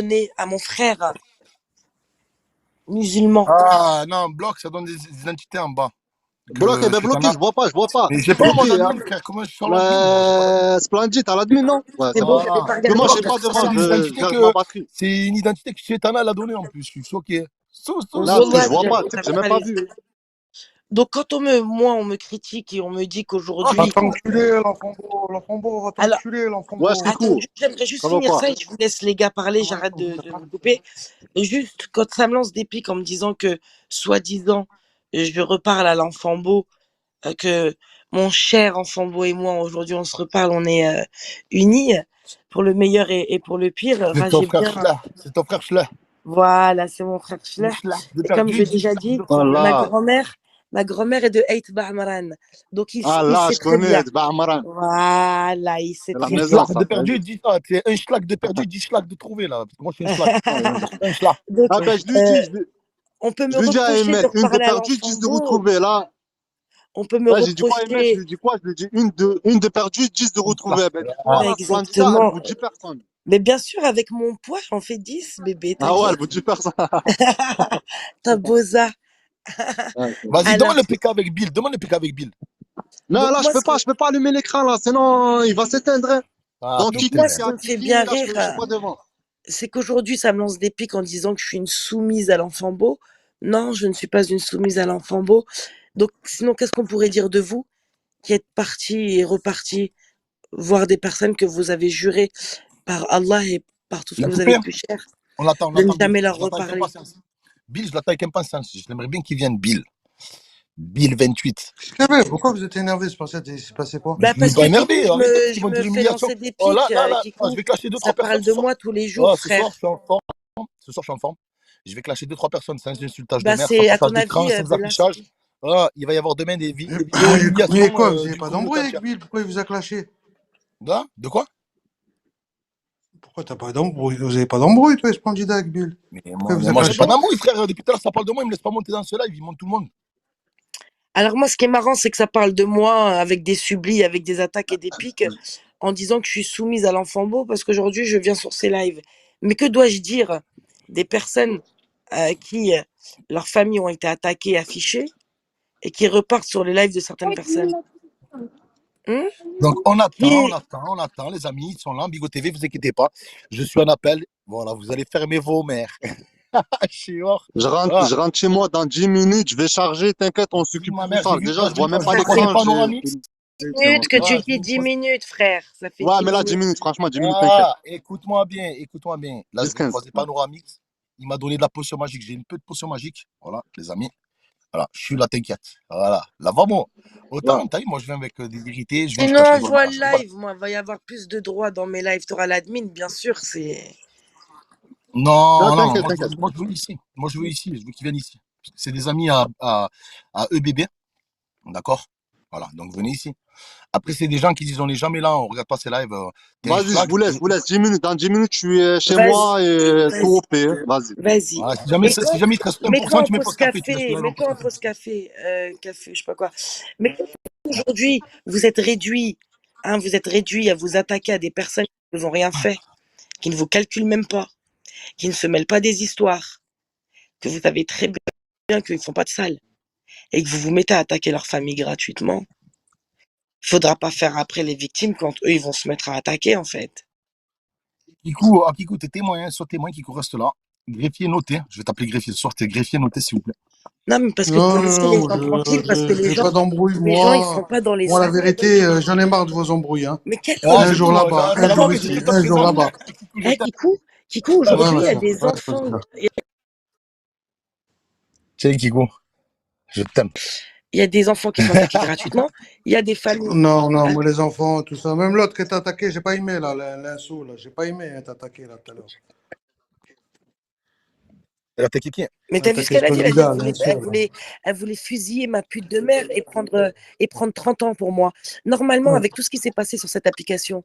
donné à mon frère musulman. Ah, non, bloc, ça donne des identités en bas. Bloqué, ben Que bloqué, t'en as. je vois pas, je vois pas. Mais j'ai pas mon Bloqué, hein. admin, frère. Comment je suis sur l'admin, moi? J'ai pas d'admin. Splendid, t'as l'admin, non? Ouais, C'est ça bon, va. j'avais Ah, pas Que moi, regardé. j'ai bloc, pas ça, c'est devant, une je identité charge ma que. batterie. C'est une identité que Chétana l'a donnée en plus. Je suis choqué. Là, parce que je Wallah, vois pas, tu sais que j'ai j'avais même pas pas les- vu. Donc quand on me critique et on me dit Ah, Va qu'aujourd'hui, t'enculer, l'enfant beau, va alors t'enculer, l'enfant Ouais, beau. Stikou, j'aimerais juste ça va finir quoi? ça et je vous laisse les gars parler, j'arrête de vous couper. Juste quand ça me lance des pics en me disant que soi-disant je reparle à l'enfant beau, que mon cher enfant beau et moi aujourd'hui on se reparle, on est unis pour le meilleur et pour le pire. c'est ton Ragez frère bien. Schla. C'est ton frère Schla. Voilà, c'est mon frère Schler. Schla. De Et comme perdu, j'ai dit déjà Schla dit, de retrouver. Voilà. ma grand-mère est de Eit Bahmaran. Donc Ah il là, sait je très connais, bien. Ba'amaran. Voilà, il sait C'est la très Un bien. maison, schlag ça, de perdu, Splendid. dit ça. C'est un schlag de perdu, 10 schlags de trouvé, là. Parce que moi, je suis un schlag. Je suis un schlag. Donc Ah ben, on peut je me lui dis à reprocher de Ahmed, une de reparler à perdue, l'enfant 10 de beau. retrouvée. Là, On peut me là j'ai dit quoi, Ahmed? Je reprocher lui ai dit quoi? Je lui ai dit une de perdue, 10 de Un schlag. retrouvée. Ben, du coup, Ah. voilà, Splendida, elle exactement. vous dit personne. Mais bien sûr, avec mon poids, j'en fais 10, bébé, Ah ouais, elle t'inquiète. vous dit personne. T'as beau ça. Ouais. Vas-y, Alors, demande le PK avec Bill. Demande le PK avec Bill. Non, donc là, je peux pas allumer l'écran, là, sinon il va s'éteindre. Hein. Ah, Donc, donc Kiki, moi, il ce y qui a me fait Kiki, bien là, je suis rire, pas devant. c'est qu'aujourd'hui, ça me lance des pics en disant que je suis une soumise à l'enfant beau. Non, je ne suis pas une soumise à l'enfant beau. Donc, sinon, qu'est-ce qu'on pourrait dire de vous qui êtes partis et repartis voir des personnes que vous avez juré par Allah et par tout ce il a que vous avez coupé. de plus cher On de ne l'attend Bill. jamais leur Je l'attends avec reparler. impatience. Bill, je l'attends avec impatience. J'aimerais bien qu'il vienne, Bill. Bill 28. Pourquoi vous êtes énervé? C'est passé quoi? Mais je Bah ne suis parce pas que Kikou, énervé. Arrêtez, parce qu'ils je vont me dire fais humiliation. lancer des Oh pics, je Kikou. vais clasher deux, Ça trois personnes parle ce de soir. moi tous les jours, Oh, ce soir, frère. je suis en forme. Ce soir, je suis en forme. Je vais clasher deux, trois personnes sans insultage de Bah mère, sans c'est, à partage ton d'écran, avis, sans Bella, c'est affichage. qui? Ah, il va y avoir demain des Mais, vidéos mais humiliation quoi, vous n'avez d'une pas communauté d'embrouille avec entière. Bill? Pourquoi il vous a clashé? De quoi? Pourquoi t'as pas d'embrouille? Vous avez pas d'embrouille, toi, Splendida, avec Bill? Pourquoi il vous a Moi j'ai pas clashé? d'amour, frère. Depuis tout à l'heure, ça parle de moi, il me laisse pas monter dans ce live, il monte tout le monde. Alors moi, ce qui est marrant, c'est que ça parle de moi avec des sublis, avec des attaques et des pics, en disant que je suis soumise à l'enfant beau parce qu'aujourd'hui, je viens sur ces lives. Mais que dois-je dire des personnes qui, leurs familles ont été attaquées, affichées, et qui repartent sur les lives de certaines personnes? Hein? Donc Qui, on attend, les amis, ils sont là, Bigo TV, vous inquiétez pas. Je suis en appel. Voilà, vous allez fermer vos mères. Je suis hors. Ah, Je rentre chez moi dans 10 minutes, je vais charger, t'inquiète, on dis s'occupe ma de tout mère, ça. Déjà, je vois même pas ça j'ai fait croisé l'écran, Panoramix. 10 minutes que tu Ah, dis 10 minutes, frère. Ça fait Ouais, 10 mais là, 10 minutes. minutes, franchement, 10 minutes, t'inquiète. Ah, écoute-moi bien, écoute-moi bien. Là, je vais 10-15. croiser Panoramix. Il m'a donné de la potion magique. J'ai une petite potion magique. Voilà, les amis. Voilà, je suis là, t'inquiète. Voilà, là, vraiment. Ouais. Autant, t'as vu, moi, je viens avec des vérités, je viens, je Sinon, cache on les voit le images. Voilà. live. Moi, il va y avoir plus de droits dans mes lives. Tu auras l'admin, bien sûr. C'est. Non, Non, t'inquiète, t'inquiète. moi, je veux ici. Moi, je veux ici. Je veux qu'ils viennent ici. C'est des amis à EBB. D'accord? Voilà, donc venez ici. Après, c'est des gens qui disent on n'est jamais là, on regarde pas ces lives. T'es un Vas-y, schlag. je vous laisse 10 minutes. Dans 10 minutes, je suis chez Vas-y, moi et tout vas-y, OP. Hein. Vas-y. vas-y. Voilà, Et si jamais il te reste mets-toi 1%, en tu mets pas pause de café, tu laisses le café. live en pause Mets-toi en café. pause café. Café, je sais pas quoi. Mais aujourd'hui, vous êtes réduits. Hein, vous êtes réduits à vous attaquer à des personnes qui ne vous ont rien fait, qui ne vous calculent même pas, qui ne se mêlent pas des histoires, que vous savez très bien qu'ils ne font pas de sale, et que vous vous mettez à attaquer leur famille gratuitement. Faudra pas faire après les victimes quand eux, ils vont se mettre à attaquer, en fait. Kikou, t'es témoin, hein, sois témoin, Kikou reste là. Greffier noté. Je vais t'appeler greffier ce soir, t'es greffier noté, s'il vous plaît. Non, mais parce que Non, pour non, laisser non, les moi, gens tranquilles, parce que je veux pas d'embrouille. les gens, ils sont pas dans les Moi, la sacs. vérité, j'en ai marre de vos embrouilles. Hein. Mais quelle Ah, Un c'est jour tout. là-bas, un Salam jour alaikum, ici, c'est toi un jour présent. là-bas. Kikou, je t'aime. Kikou, Ouais, aujourd'hui, il y a monsieur. des Ouais, enfants, Tiens, Kikou, je t'aime. il y a des enfants qui sont attaqués gratuitement. Il y a des familles. Non, non, Hein. moi, les enfants, tout ça. Même l'autre qui t'a attaqué, j'ai pas aimé, là, l'inso, là. J'ai pas aimé t'attaquer, là, tout à l'heure. Elle a attaqué qui? Mais t'as vu ce Attaquer qu'elle a dit? Elle a dit Splendida, l'inso, là. elle voulait fusiller ma pute de mère et prendre 30 ans pour moi. Normalement, Ouais. avec tout ce qui s'est passé sur cette application,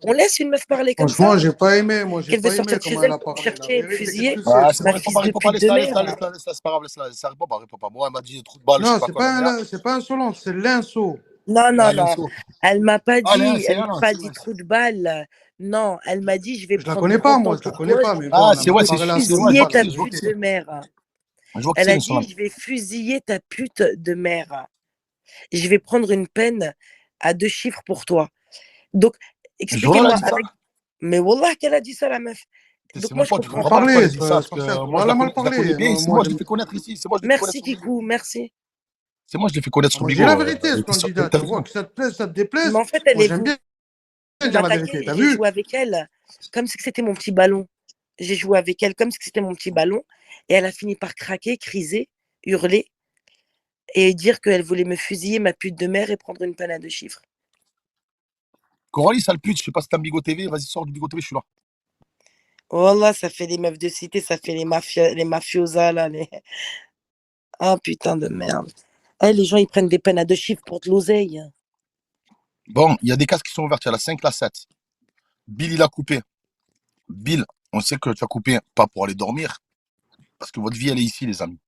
on laisse une meuf parler comme ça, Franchement, j'ai pas aimé, moi, j'ai qu'elle veut pas aimé sortir de chez comment elle elle a pour me parlé. La chercher et me vérité, qu'est-ce fusiller que Ah, c'est? c'est ma bon, fils de réponds pas, pute de laisse-la, mère. c'est pas grave, laisse-la. Réponds pas. Bon, elle m'a dit des trous de balle, je sais Non, pas quoi, la merde. c'est pas insolent, c'est l'inso. Non, non, Allez, on non. saute. Elle m'a pas Allez, dit, c'est elle m'a Alain, pas c'est dit ouais. trou de balle. Non, elle m'a dit, je vais Je la prendre connais pas, grand temps moi, je la pour connais toi. pas, mais bon, Ah, elle a c'est mal ouais, Je vais parlé la c'est sauce, ouais, c'est je vois fusiller pas qui la ta c'est, je vois qui pute vérité. de c'est. mère. Je vois qui Elle c'est, a mais son nom. dit, je vais fusiller ta pute de mère. Je vais prendre une peine à 2 chiffres pour toi. Donc, Journal a expliquez-moi dit ça? avec. Mais Wallah qu'elle a dit ça, la meuf. C'est Donc moi, mon je pote, je comprends Mal comprends pas pas. pourquoi elle a parlé, dit ça, parce que sorcière, moi elle a mal je la connais parlé. bien, c'est Moi, moi je l'ai j'aime fait connaître ici, c'est moi je l'ai fait connaître Merci, sur Bigo. Kikou, merci. C'est moi je l'ai fait connaître ah, sur moi, je dis la Bigo. vérité, Il était sur Splendida, tu vois, interview. que ça te plaise, ça te Mais déplaise. en fait, elle Moi, est j'aime venue bien dire la vérité, m'attaquer t'as et j'ai vu? joué avec elle comme si c'était mon petit ballon. J'ai joué avec elle comme si c'était mon petit ballon et elle a fini par craquer, criser, hurler et dire qu'elle voulait me fusiller, ma pute de mère, et prendre une peine à 2 chiffres. Coralie, sale pute, je sais pas si t'as Bigo TV, vas-y, sors du Bigo TV, je suis là. Wallah, ça fait les meufs de cité, ça fait les mafiosas, là, les... Ah, putain de merde. Eh, les gens, ils prennent des peines à 2 chiffres pour de l'oseille. Bon, il y a des cases qui sont ouvertes, il y a la 5, la 7. Bill, il a coupé. Bill, on sait que tu as coupé pas pour aller dormir, parce que votre vie, elle est ici, les amis.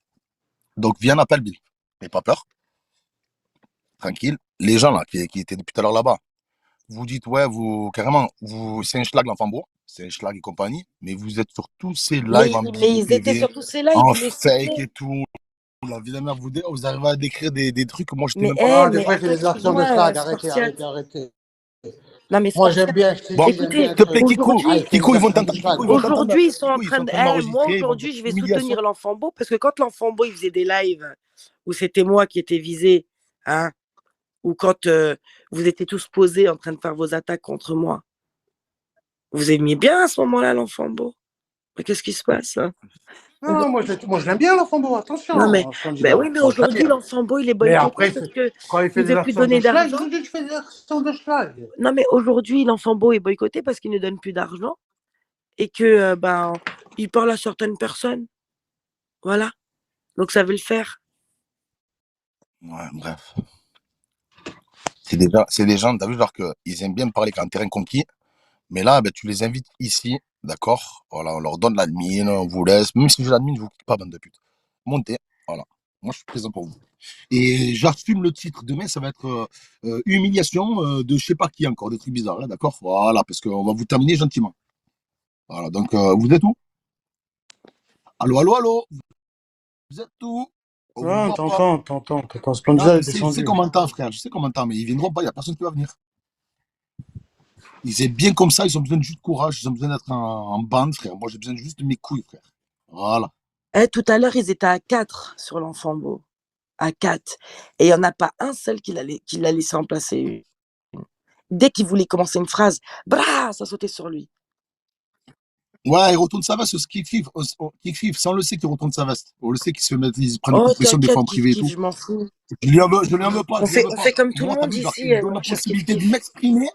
Donc, viens, appelle Bill. N'aie pas peur, tranquille. Les gens, là, qui étaient depuis tout à l'heure là-bas, vous dites, ouais, vous, carrément, vous, c'est un schlag l'enfant beau, c'est un schlag et compagnie, mais vous êtes sur tous ces lives en Mais Bigo ils étaient TV, sur tous ces lives, en ils le fake citaient. et tout. La vie de la mère, vous arrivez à décrire des trucs que moi, je n'étais Mais, même pas au eh, courant. Non, des mais fois, il fait attends, des actions de excuse-moi, schlag, arrêtez, Spartiate. arrêtez, arrêtez. Non, mais Moi, j'aime Spartiate, bien, je t'ai Bon, dit, j'aime bien écoutez, s'il te plaît, que... Kiko, Ah, il aujourd'hui, fait des Kiko, actions de schlag. aujourd'hui, ils sont en Kiko, ils train sont en de. train Eh, moi, d'enregistrer, ils vont dire aujourd'hui, je vais humiliation. soutenir l'enfant beau parce que quand l'enfant beau, il faisait des lives où c'était moi qui étais visé, hein, ou quand vous étiez tous posés en train de faire vos attaques contre moi, vous aimiez bien à ce moment-là l'enfant beau. Mais qu'est-ce qui se passe, hein? Non, moi, je l'aime bien, l'enfant beau, Non, mais, attention, ben candidat. oui, mais Moi, je l'aime aujourd'hui, bien. l'enfant beau, il est Mais boycotté après, parce que quand il fait il des veut plus actions de donner schlag, je d'argent. vous dis qu'il fait des actions de schlag. Non, mais aujourd'hui, l'enfant beau est boycotté parce qu'il ne donne plus d'argent et que, ben, il parle à certaines personnes. Voilà. Donc, ça veut le faire. Ouais, bref. C'est des gens, t'as vu, genre, qu'ils aiment bien me parler quand terrain conquis, mais là, ben, tu les invites ici, d'accord? Voilà, on leur donne l'admin, on vous laisse, même si je l'admin, je vous quitte pas, bande de putes. Montez, voilà. Moi, je suis présent pour vous. Et j'assume le titre. Demain, ça va être humiliation de je sais pas qui encore, des trucs bizarres, hein, d'accord? Voilà, parce qu'on va vous terminer gentiment. Voilà, donc vous êtes où? Allô, allô, allô? Vous êtes où? On vous Ah, voit pas. t'entends, Non, Splendida est je sais descendu. comment t'as, frère, je sais comment t'as, mais ils viendront pas, il n'y a personne qui va venir. Ils est bien comme ça, ils ont besoin de juste de courage, ils ont besoin d'être en bande, frère. Moi, j'ai besoin juste de mes couilles, frère. Voilà. Eh, tout à l'heure, ils étaient à 4 sur l'enfant beau. À 4. Et il n'y en a pas un seul qui l'a laissé en placer une. Dès qu'il voulait commencer une phrase, bra, ça sautait sur lui. Ouais, il retourne sa veste, ce kiff, ça on le sait qu'il retourne sa veste. On le sait qu'il se met, il prend des Oh, coups de pression des fois t'inquiète, en kiff, privé et kiff, tout. je m'en fous. Je lui en veux pas, On je lui en fait, veux on pas. fait comme tout le Moi, t'as monde vu, genre, il ici, me donne mon la cher kiff, possibilité de kiff. m'exprimer.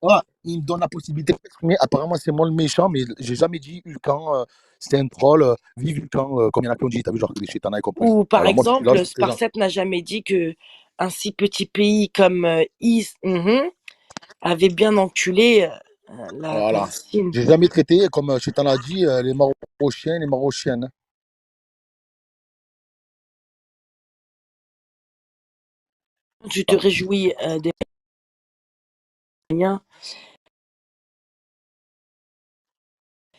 Ouais, il me donne la possibilité de m'exprimer. Apparemment, c'est moi le méchant, mais j'ai jamais dit Hulkan, c'était un troll, vive Hulkan, comme il y en a qui ont dit, t'as vu, genre, des chétanas et compagnie. Ou par Voilà, moi, je suis là, je exemple, suis présent. Sparset n'a jamais dit que un si petit pays comme avait bien enculé la Voilà. Palestine. J'ai jamais traité, comme Chétan l'a dit, les Marocains, les Marocaines. Tu te Voilà. réjouis des Palestiniens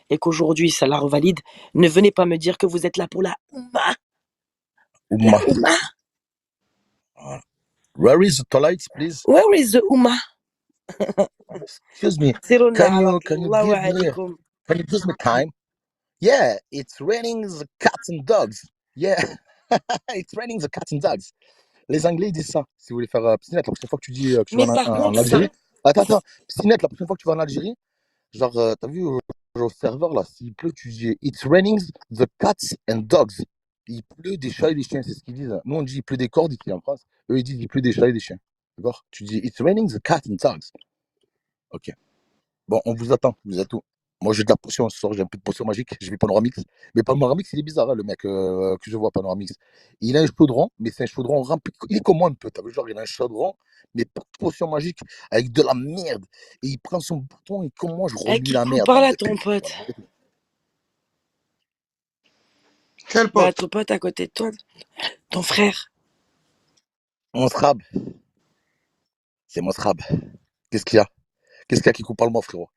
et qu'aujourd'hui ça la revalide. Ne venez pas me dire que vous êtes là pour la Oumma. La Oumma. Oumma. Voilà. Where is the toilet, please? Where is the Oumma? Excuse me. Siruna Can ala you Allah wa give me alaikum. time? Yeah, it's raining the cats and dogs. Yeah, it's raining the cats and dogs. Les Anglais ils disent ça. Si vous voulez faire Piscinette, la prochaine fois que tu dis que tu vas Mais par en contre, ça, Algérie. Attends. Piscinette, la prochaine fois que tu vas en Algérie, genre, t'as vu au serveur là, s'il pleut, tu dis It's raining the cats and dogs. Il pleut des chats et des chiens, c'est ce qu'ils disent. Nous on dit il pleut des cordes ici en France. Eux ils disent il pleut des chats et des chiens. D'accord? Tu dis It's raining the cats and dogs. Ok. Bon, on vous attend, vous êtes où? Moi, j'ai de la potion ce soir, j'ai un peu de potion magique, je vais Panoramix. Mais Panoramix, il est bizarre, hein, le mec que je vois, Panoramix. Il a un chaudron, mais c'est un chaudron rempli. Il est comme moi un peu, t'as vu, genre, il a un chaudron, mais pas de potion magique, avec de la merde. Et il prend son bouton et comme moi, je remue la Kikou, merde, parle bande à de ton pute. pote. Voilà. Quel Bah, pote? ton pote à côté de toi, ton frère. On se rabe. C'est Mosrab. Qu'est-ce qu'il y a? Qu'est-ce qu'il y a qui coupe pas le mot, frérot?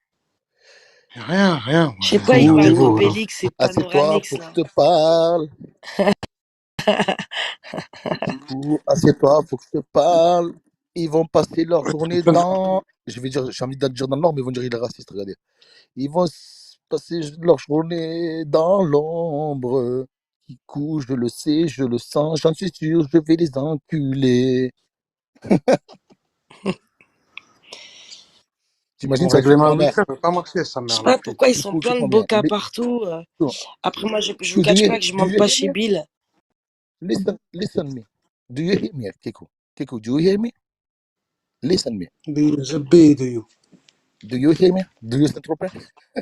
Rien. Je sais pas, il Dis-moi, parle Diego, alors. d'Obélix et Assieds-toi, Panoramix, faut que là. je te parle. Assieds-toi, faut que je te parle. Ils vont passer leur journée dans. Je vais dire, j'ai envie de dire dans le Nord, mais ils vont dire il est raciste, regardez. Ils vont passer leur journée dans l'ombre. Qui couche, je le sais, je le sens, j'en suis sûr, je vais les enculer. T'imagines, Pour ça va régler expliquer ma ma mère. week-end, ça peut pas marcher, sa Je sais mère, là. pas pourquoi ils sont Kikou, plein de écoute-moi bien. boca partout. Après, moi, je vous Do cache you, pas que je do monte you pas hear chez me? Bill. Listen me. Do you hear me, Kikou? Kikou, do you hear me? Listen me. Do you? Do you hear me? Do you Saint-Tropez?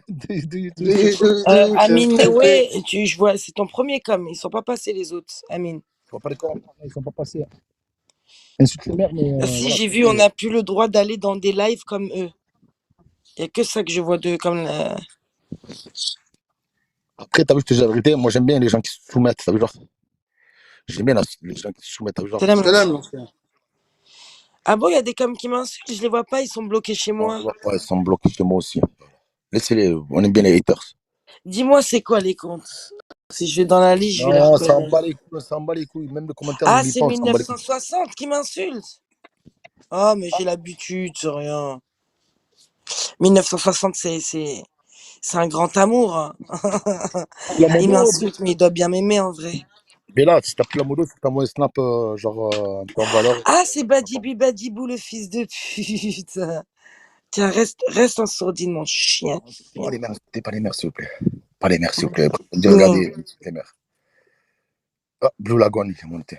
Do you Amine Saint-Tropez. Lewe, je vois, c'est ton premier com. Ils sont pas passés les autres, Amine. Je vois pas les corps, ils sont pas passés. Insulte les mères, mais Si voilà. j'ai vu, on n'a plus le droit d'aller dans des lives comme eux. Il y a que ça que je vois d'eux comme. Après, t'as vu, je te dis la vérité, moi j'aime bien les gens qui se soumettent, t'as vu, genre. J'aime bien les gens qui se soumettent, t'as vu, genre. Salam, Je te l'aime, l'ancien. Ah bon, il y a des coms qui m'insultent, je les vois pas, ils sont bloqués chez On moi. voit pas, ils sont bloqués chez moi aussi. Laissez-les, on aime bien les haters. Dis-moi, c'est quoi les comptes? Si je vais dans la liste, je vais les Non, ça en reconnaître. bat les couilles, ça en bat les couilles. Même le commentaire, ne Ah, lis c'est pas, on s'en bat les couilles. 1960 qui m'insulte. Oh, mais j'ai l'habitude, c'est rien. 1960, c'est un grand amour, hein. La Il modo, m'insulte, mais il doit bien m'aimer en vrai. mais là, si t'as plus la modo, il faut que t'envoies un snap, genre, un peu en valeur. Ah, c'est Badibi Badibou, le fils de pute. Tiens, reste en sourdine, mon chien. Pas les mères, pas les mères, s'il vous plaît. Pas les mères, s'il vous plaît. Dis, Non. regardez, les mères. Ah, Blue Lagoon, il est monté.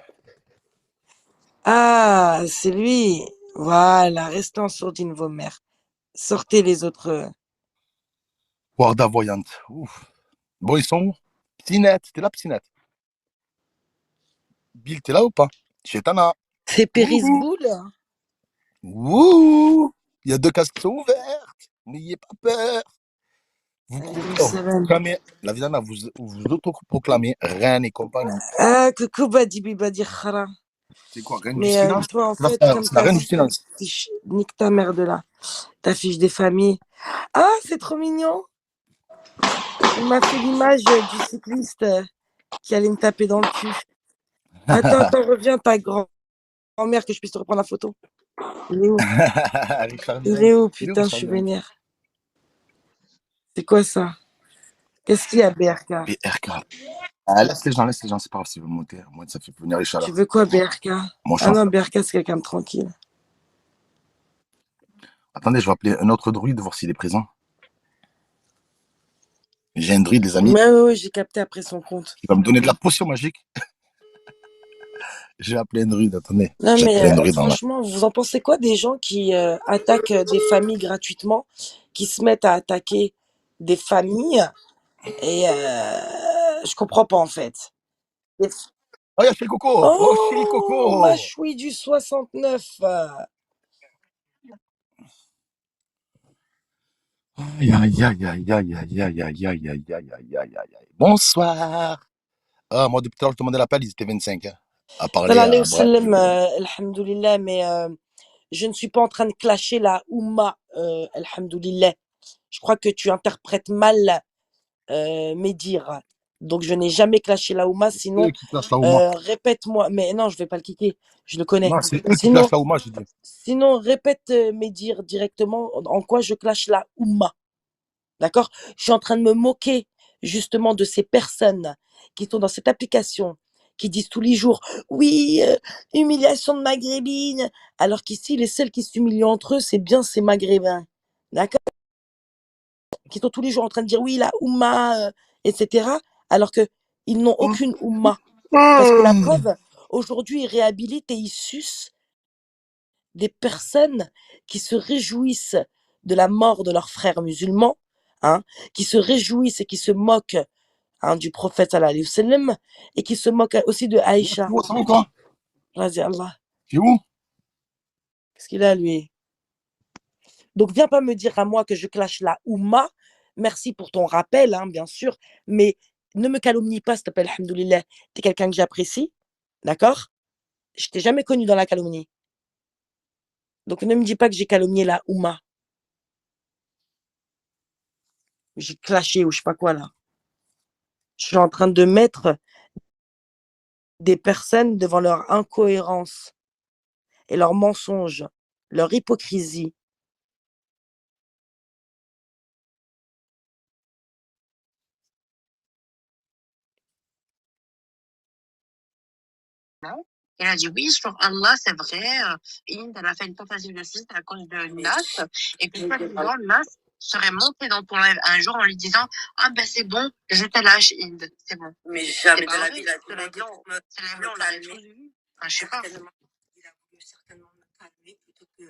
Ah, c'est lui. Voilà, restez en sourdine, vos mères. Sortez les autres. Warda Voyante. Ouf. Bon, ils sont où? Pinette, t'es là, Pinette? Bill, t'es là ou pas? Chetana. C'est Péris Ouh. Boule. Ouh. Il y a 2 cases qui sont ouvertes. N'ayez pas peur. Alaykoum Vous salam. proclamez, la Vidana, vous autoproclamez reine et compagnie. Ah, coucou Badibi Badi Khara. C'est quoi, reine du Mais silence? toi, en Là, fait, comme c'est la ta reine du silence. fiche, nique ta mère de là. Ta fiche des familles. Ah, c'est trop mignon. Il m'a fait l'image du cycliste qui allait me taper dans le cul. Attends, reviens, ta grand-mère, que je puisse te reprendre la photo. Il est où? Richard Il Miron. est où, Il est où, putain, je Richard suis Miron? vénère. C'est quoi ça? Qu'est-ce qu'il y a, BRK? BRK. Ah, laisse les gens, c'est pas grave s'ils veulent monter. Moi, ça fait venir Richard là. Tu veux quoi, BRK? Mon Ah chance. non, BRK, c'est quelqu'un de tranquille. Attendez, je vais appeler un autre druide, voir s'il est présent. J'ai un druide, les amis. Ouais, j'ai capté après son compte. Il va me donner de la potion magique. J'ai appelé un druide, attendez. Non, J'ai mais appelé un druide dans la. franchement, vous en pensez quoi des gens qui attaquent des familles gratuitement, qui se mettent à attaquer des familles et je comprends pas en fait. Des- Oh, il y a Chéri Coco. Oh, Chéri Oh, ma Coco. chouille du 69. Aïe, aïe, aïe, aïe, aïe, aïe, aïe, aïe, aïe, aïe, aïe, aïe, aïe, aïe. Bonsoir. Ah, moi, depuis tout à l'heure, je demandais l'appel, ils étaient 25. Hein, à parler Salam alayhi wa à bref. sallam, alhamdoulilah, mais je ne suis pas en train de clasher la Oumma, alhamdoulilah. Je crois que tu interprètes mal mes dires. Donc, je n'ai jamais clashé la Oumma. C'est eux Sinon, qui clashent la Ouma. répète-moi. Mais non, je vais pas le kicker. Je le connais. Non, c'est eux qui clashent la Ouma, j'ai dit. Sinon, répète mes dires directement en quoi je clash la Oumma. D'accord? Je suis en train de me moquer justement de ces personnes qui sont dans cette application, qui disent tous les jours, oui, humiliation de maghrébine, alors qu'ici, les seuls qui s'humilient entre eux, c'est bien ces maghrébins. D'accord? Qui sont tous les jours en train de dire, oui, la Oumma, etc. Alors qu'ils n'ont aucune Oumma. Parce que la preuve, aujourd'hui, ils réhabilitent et ils sucent des personnes qui se réjouissent de la mort de leurs frères musulmans, hein, qui se réjouissent et qui se moquent, hein, du prophète sallallahu alayhi wa sallam, et qui se moquent aussi de Aïcha. Tu vois, ça va quoi? Vas-y, Allah. Tu es où? Qu'est-ce qu'il a, lui? Donc, viens pas me dire à moi que je clash la Oumma. Merci pour ton rappel, hein, bien sûr, mais ne me calomnie pas, s'il te plaît, alhamdoulilah. T'es quelqu'un que j'apprécie, d'accord? Je t'ai jamais connu dans la calomnie. Donc ne me dis pas que j'ai calomnié la Ouma. J'ai clashé ou je sais pas quoi là. Je suis en train de mettre des personnes devant leur incohérence et leurs mensonges, leur hypocrisie. Elle a dit oui, sur Allah, c'est vrai. Inde, elle a fait une tentative de suicide à cause de Nas. Et puis, soi-disant, Nas serait monté dans ton live un jour en lui disant ah ben c'est bon, je te lâche, Inde, c'est bon. Mais jamais C'est de pas la vrai, vie, la c'est la vie, on l'aurait tous vu. Enfin, je sais pas. Il a voulu certainement me calmer plutôt que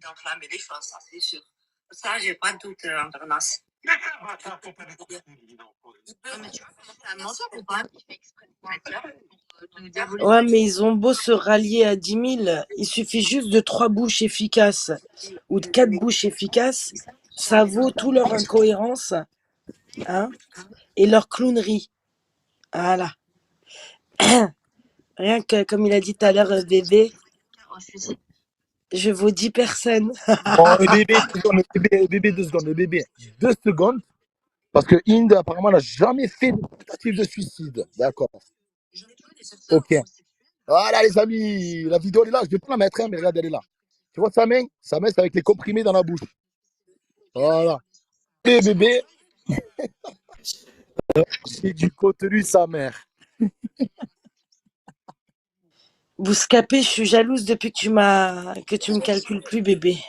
d'enflammer les choses, ça c'est sûr. Ça, j'ai pas de doute envers Nas. Non, mais tu vois comment c'est un menteur ou pas? Il fait exprès de mentir pour te diaboliser. Ouais, mais ils ont beau se rallier à 10 000, il suffit juste de 3 bouches efficaces ou de 4 bouches efficaces, ça vaut tout leur incohérence, hein, et leur clownerie. Voilà. Rien que, comme il a dit tout à l'heure, bébé, je vaux 10 personnes. Bon, bébé, 2 secondes, bébé, 2 secondes. Parce que Inde, apparemment, n'a jamais fait de tentative de suicide. D'accord. Ok. Voilà, les amis, la vidéo elle est là. Je vais pas la mettre, hein, mais regarde, elle est là. Tu vois sa main? Sa main, c'est avec les comprimés dans la bouche. Voilà. Et bébé, c'est du contenu sa mère. Bouscapé, je suis jalouse depuis que tu me calcules plus, bébé.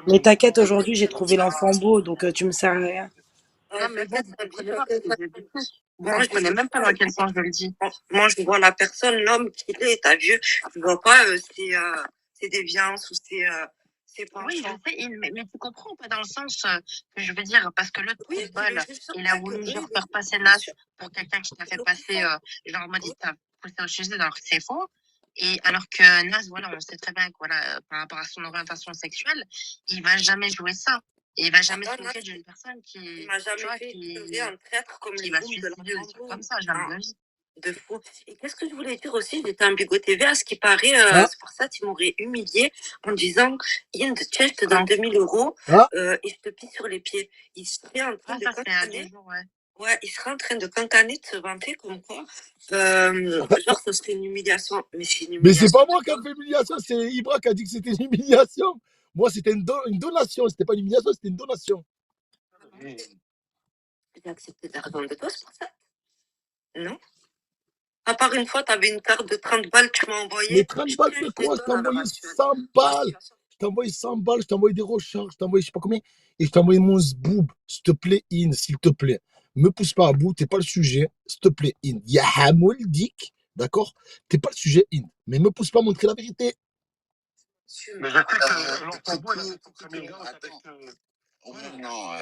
Mais t'inquiète, aujourd'hui, j'ai trouvé l'enfant beau, donc tu me sers à rien. Non, mais bon, vous comprenez pas, parce que j'ai dit tout. Moi, je connais même pas dans quel sens je le dis. Moi, je vois la personne, l'homme qu'il est, t'as vu, je vois pas ses déviances ou ses penchants. Oui, je sais, mais tu comprends pas dans le sens que je veux dire, parce que l'autre football, il a voulu genre faire passer Nas pour quelqu'un qui t'a fait passer, genre, en mode, il t'a poussé au sujet, alors que c'est faux. Et alors que Nas, voilà, on sait très bien que, voilà, par rapport à son orientation sexuelle, il va jamais jouer ça. Et il va jamais se moquer d'une personne qui, Il m'a jamais fait lever un traître comme qui les va boules de suicider ou des l'enfant trucs comme ça, jamais de la vie. de fou. Et qu'est-ce que je voulais dire aussi? J'étais en Bigo TV, à ce qui paraît, Ah. c'est pour ça qu'ils m'auraient humilié en disant Inde, tiens, je te donne 2000 euros Ah. et je te pisse sur les pieds. Il serait en train Ah, de ça, c'est à des cancaner. jours, ouais. Ouais, il serait en train de cancaner, de se vanter comme quoi. Genre, ce serait une humiliation. Mais c'est une Mais humiliation. c'est pas moi qui ai fait l'humiliation, c'est Ibra qui a dit que c'était une humiliation. Moi, c'était une donation. C'était pas une humiliation, c'était une donation. J'ai accepté d'argent de toi, c'est pour ça. Non? À part une fois, tu avais une carte de 30 balles, tu m'as envoyé. Mais 30 balles de quoi? Je t'ai envoyé 100 balles. Je t'ai envoyé 100 balles, je t'ai envoyé des recharges, je t'ai envoyé je sais pas combien. Et je t'ai envoyé mon zboob. S'il te plaît, In, s'il te plaît. Me pousse pas à bout, t'es pas le sujet. S'il te plaît, In. Ya hamoul dik, d'accord? T'es pas le sujet, In. Mais me pousse pas à montrer la vérité. Mais je sais que l'enfant beau, il a fait son premier gars avec. Non,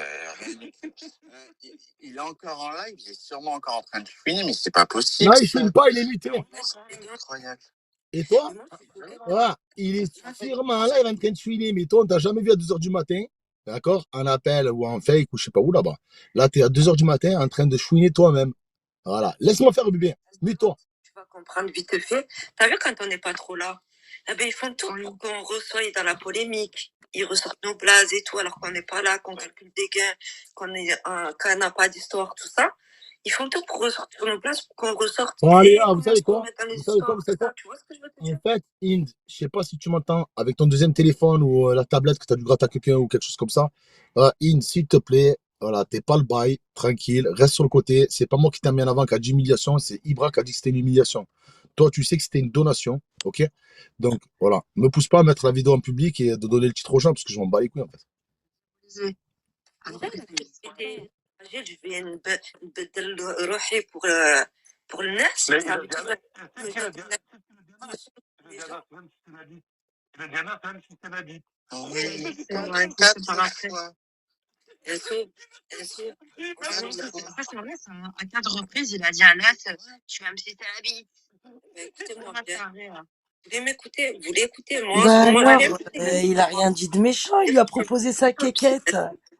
il est encore en live, il est sûrement encore en train de chouiner, mais c'est pas possible. Non, il filme pas, il est muté. Incroyable. Et toi? Voilà, il est sûrement là, il est en train de chouiner. Mais toi, on t'a jamais vu à 2h du matin, d'accord? En appel ou en fake ou je sais pas où là-bas. Là, t'es à 2h du matin en train de chouiner toi-même. Voilà, laisse-moi faire, bébé. Mets-toi. Tu vas comprendre vite fait. T'as vu quand on n'est pas trop là? Eh ben, ils font tout pour qu'on reçoit dans la polémique. Ils ressortent nos blazes et tout, alors qu'on n'est pas là, qu'on calcule des gains, qu'on n'a pas d'histoire, tout ça. Ils font tout pour ressortir nos blazes, pour qu'on ressorte. Bon, allez, Et là, vous qu'on savez se quoi? remette dans les Vous savez quoi? histoires, Vous savez quoi? tu vois ce que je veux te dire? En fait, Inde, je sais pas si tu m'entends avec ton deuxième téléphone ou la tablette que tu as dû gratter à quelqu'un ou quelque chose comme ça. Inde, s'il te plaît, voilà, t'es pas le bail, tranquille, reste sur le côté. C'est pas moi qui t'ai mis en avant qui a dit humiliation, c'est Ibra qui a dit que c'était une humiliation. Toi, tu sais que c'était une donation, ok? Donc, voilà, me pousse pas à mettre la vidéo en public et de donner le titre aux gens parce que je m'en bats les couilles en fait. Je viens de rocher pour le net. Mais il a dit Diana, même si c'est la bite. Oui, C'est vrai, quatre fois. À 4 reprises, il a dit à Nas, tu vas me citer la bite. Écoutez-moi bien. Vous voulez m'écouter? Vous voulez écouter? Moi, Bah moi, alors, je vais écouter. il a rien dit de méchant, il lui a proposé sa quéquette.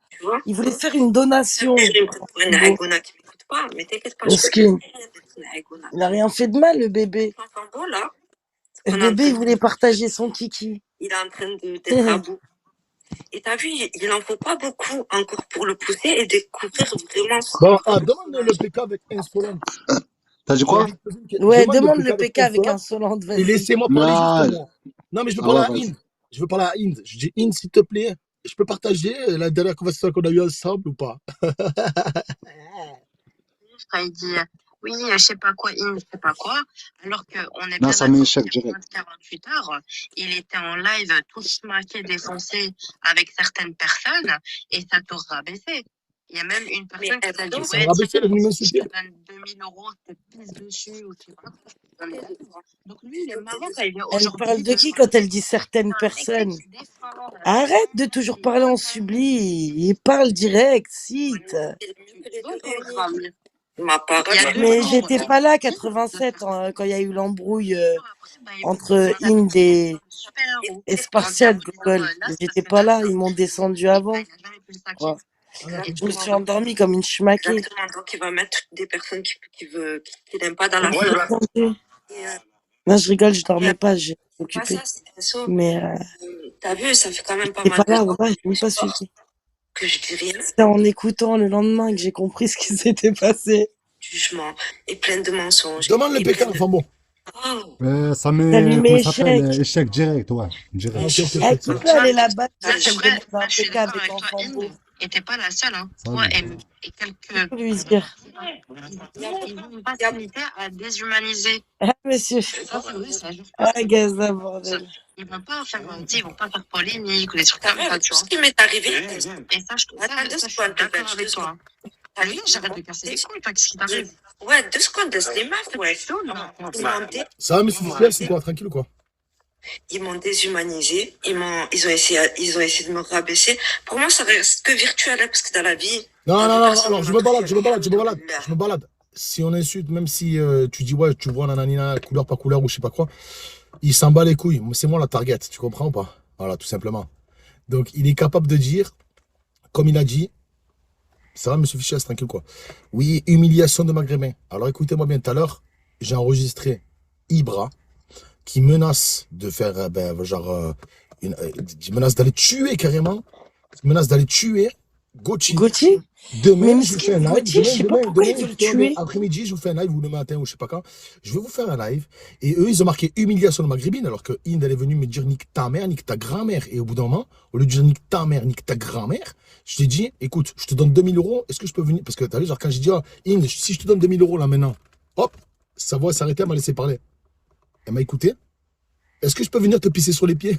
Tu vois? Il voulait faire une donation. Je vais me prendre pour une Aigona qui m'écoute pas, mais t'inquiète pas, je peux Mesquine. être une Aigona. Il a rien fait de mal, le bébé. L'enfant beau, là. Le bébé, il voulait partager son kiki. il est en train d'être à bout. Et t'as vu, il en faut pas beaucoup encore pour le pousser et découvrir vraiment Bon, son demande le personnage. PK avec insolente. T'as dit J'ai quoi? envie de poser une question. Ouais, Demande demande le le PK avec PK avec insolente insolente, et vas-y. laissez-moi Mais parler juste ah, moi. Non, mais je veux ah parler ouais, à vas-y. Inde. Je veux parler à Inde. Je dis Inde, s'il te plaît. Je peux partager la dernière conversation qu'on a eue ensemble ou pas? Quand il dit oui, je sais pas quoi, je sais pas quoi, alors qu'on est Là, bien ça met d'accord échec qu'il y a moins direct. de 48 heures, il était en live tout smaqué, défoncé avec certaines personnes et ça te rabaissé. Il y a même une Mais personne qui t'a dit Hebdo, Ça m'a ouais, rabaissé, elle est tiens, venue si je te m'insulter. donne 2000 € je te pisse dessus ou je sais pas quoi. On est d'accord. Donc lui, il est marrant quand il vient Elle parle aujourd'hui de de qui quand elle dit c'est certaines un mec qui personnes? se défend. Arrête de toujours parler en subli. Il parle direct, cite. il est mieux que les Donc, deux réunis. Ramil, Ma parole, il y a deux Mais jours, j'étais pas là, Inde, 87, quand il y a eu l'embrouille après, bah, ils vont entre commencer à Inde critiquer et comme des super-héros. et c'est Ils vont dire Spartiate, oui, non, Google. Nas, parce J'étais que pas Nas, là, ils m'ont descendu avant. il a jamais pu le saquer. Ouais. Je me suis exactement. endormie comme une schmaquée. Exactement. Donc, il va mettre des personnes qu'il n'aime pas dans la Je sauce. suis descendue. Et, Non, je rigole, je et dormais pas, j'ai c'est pas occupé. ça, c'est SO. Mais T'as vu, ça fait quand même pas j'étais mal pas de là, temps ouais, j'ai même ce pas soir suivi. que je dis rien. C'est en écoutant le lendemain que j'ai compris ce qui s'était passé. Jugement et plein de mensonges. Demande le Et PK, plein de... enfin bon. Oh, Ça Ça lui met, comment met il s'appelle? échec. Échec direct, ouais. Ah, Direct. ok, ok, Eh, ok. qui Ça va. peut aller là-bas Là, dire c'est qu'elle vrai, demande un là, je suis PK d'accord avec avec toi, enfant beau? Inde. Et t'es pas la seule, hein. Ça Toi lui. et Qui quelques peut lui dire? ils ont une facilité à déshumaniser. Ah, monsieur. Ça, c'est vrai, ça jure Ah, pas. Gaza, bordel. Ils vont pas faire, ils vont pas faire polémique ou des trucs t'as comme vu, ça, avec tu tout ce vois. qui m'est arrivé, Et ça, attends deux je suis secondes, d'accord Belge, avec deux toi. secondes. Hein. T'as Oui, vu, j'arrête de casser les couilles, toi, qu'est-ce qui t'arrive? ouais, 2 secondes, les meufs, ouais. Ils m'ont Ça va, monsieur Fifiel, c'est quoi? Tranquille ou quoi? ils m'ont déshumanisé, ils ont essayé de me rabaisser. Pour moi, ça reste que virtuel, hein, parce que dans la vie, Non, la non, vie, non, personne alors ne je m'a me balade, touché. je me balade, je me balade, Alhamdoulilah. je me balade. Si on insulte, même si tu dis ouais, tu vois nananina, couleur pas couleur ou je sais pas quoi, il s'en bat les couilles. C'est moi la target, tu comprends ou pas? Voilà, tout simplement. Donc il est capable de dire, comme il a dit, ça va, monsieur Fichier, c'est tranquille quoi. Oui, humiliation de maghrébin. Alors écoutez-moi bien, tout à l'heure, j'ai enregistré Ibra qui menace de faire, qui menace d'aller tuer carrément, qui menace d'aller tuer Gauthier. Gauthier? Mais Demain, je vous fais Miskin, un live. Gauthier, je sais pas pourquoi il veut le tuer. Après-midi, je vous fais un live ou le matin ou je sais pas quand. Je vais vous faire un live. Et eux, ils ont marqué humiliation de maghrébine alors que Inde, elle est venue me dire nique ta mère, nique ta grand-mère. Et au bout d'un moment, au lieu de dire nique ta mère, nique ta grand-mère, je t'ai dit, écoute, je te donne 2000 €. Est-ce que je peux venir? Parce que t'as vu, genre quand j'ai dit, oh, Inde, si je te donne 2000 € là maintenant, hop, sa voix s'arrêtait, elle m'a laissé parler. Elle m'a écouté. Est-ce que je peux venir te pisser sur les pieds?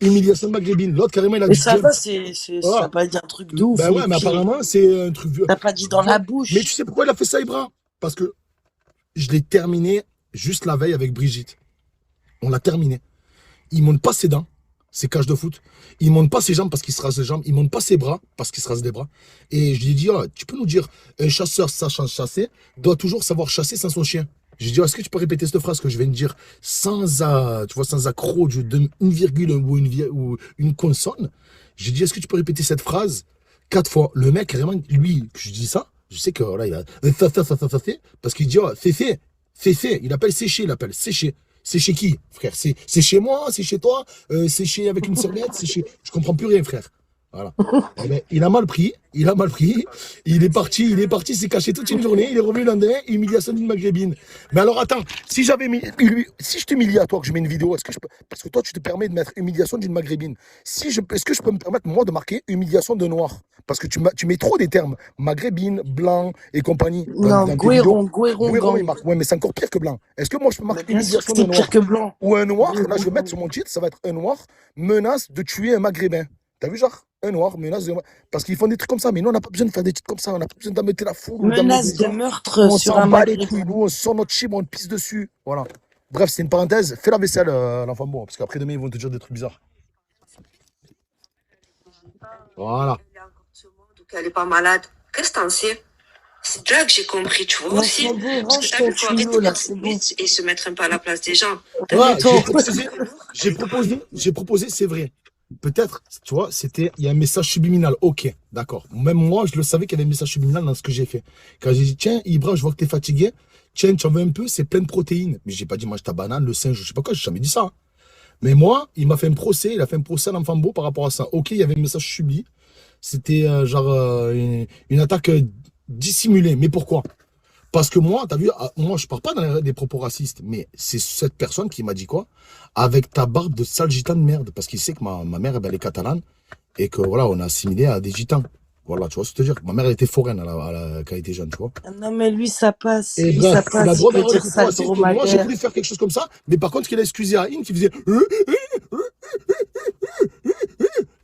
Humiliation de maghrébine. L'autre, carrément, il a Mais dit ça jump. va, ça Voilà. a pas dit un truc de ouf. Ben ouais, les mais pieds. apparemment, c'est un truc vieux. T'as pas dit dans la Mais tu bouche. sais pourquoi il a fait ça, Ibra? Parce que je l'ai terminé juste la veille avec Brigitte. On l'a terminé. Il monte pas ses dents, ses cages de foot. Il monte pas ses jambes parce qu'il se rase les jambes. Il monte pas ses bras parce qu'il se rase les bras. Et je lui ai dit, oh, tu peux nous dire, un chasseur sachant chasser doit toujours savoir chasser sans son chien. J'ai dit, oh, est-ce que tu peux répéter cette phrase que je viens de dire sans, tu vois, sans accroc d'une virgule ou une consonne? J'ai dit, est-ce que tu peux répéter cette phrase 4 fois? Le mec, carrément, lui, je dis ça, je sais que là, il a parce qu'il dit, oh, féfé, il appelle sécher, il appelle sécher. C'est chez qui, frère? C'est chez moi, c'est chez toi, c'est chez avec une serviette, c'est chez. Je comprends plus rien, frère. Voilà. Eh ben, il a mal pris, il est parti, il s'est caché toute une journée, il est revenu le lendemain, humiliation d'une maghrébine. Mais alors attends, si je t'humilie à toi, que je mets une vidéo, est-ce que je peux, parce que toi tu te permets de mettre humiliation d'une maghrébine, est-ce que je peux me permettre moi de marquer humiliation de noir? Parce que tu mets trop des termes, maghrébine, blanc et compagnie. Non, Dans tes vidéos. Guéron, Guéron, il gang. marque, ouais, mais c'est encore pire que blanc. Est-ce que moi je peux Mais marquer bien sûr humiliation que de c'est noir? pire que blanc. Ou un noir, là je vais mettre sur mon titre, ça va être un noir, menace de tuer un maghrébin. T'as vu, genre? Un noir, menace de. Parce qu'ils font des trucs comme ça, mais nous, on n'a pas besoin de faire des trucs comme ça, on n'a pas besoin d'embêter la foule ou d'embêter Menace les de gens. meurtre On sur s'en un bat les couilles, maghrébin. nous, on sort notre chip, on pisse dessus. Voilà. Bref, c'est une parenthèse. Fais la vaisselle, l'enfant bon, parce qu'après demain, ils vont te dire des trucs bizarres. Voilà. Elle est encore de ce monde, donc elle est pas malade. Qu'est-ce que t'en sais? C'est déjà que j'ai compris, tu vois Non, aussi. c'est bon, Parce que range t'as ton vu, faut arrêter tuyau, là, d'être c'est bon. bête et se mettre un peu à la place des gens. Ouais, Tais-toi. j'ai proposé, c'est vrai. Peut-être, tu vois, il y a un message subliminal. Ok, d'accord. Même moi, je le savais qu'il y avait un message subliminal dans ce que j'ai fait. Quand j'ai dit, tiens, Ibra, je vois que t'es fatigué. Tiens, tu en veux un peu, c'est plein de protéines. Mais j'ai pas dit, mange ta banane, le singe, je sais pas quoi, j'ai jamais dit ça. Hein. Mais moi, il m'a fait un procès, il a fait un procès à l'enfant beau par rapport à ça. Ok, il y avait un message subi. C'était une attaque dissimulée. Mais pourquoi? Parce que moi, t'as vu, moi, je pars pas dans des propos racistes, mais c'est cette personne qui m'a dit quoi? Avec ta barbe de sale gitan de merde. Parce qu'il sait que ma mère, elle est catalane et que voilà, on a assimilé à des gitans. Voilà, tu vois ce que je veux te dire. Ma mère, elle était foraine quand elle était jeune, tu vois. Non, mais lui, ça passe. Et Lui, bref, ça il a passe. Il droit peut d'avoir des dire propos sale racistes. Moi, j'ai dromadaire. voulu faire quelque chose comme ça, mais par contre, qu'il a excusé à In qui faisait.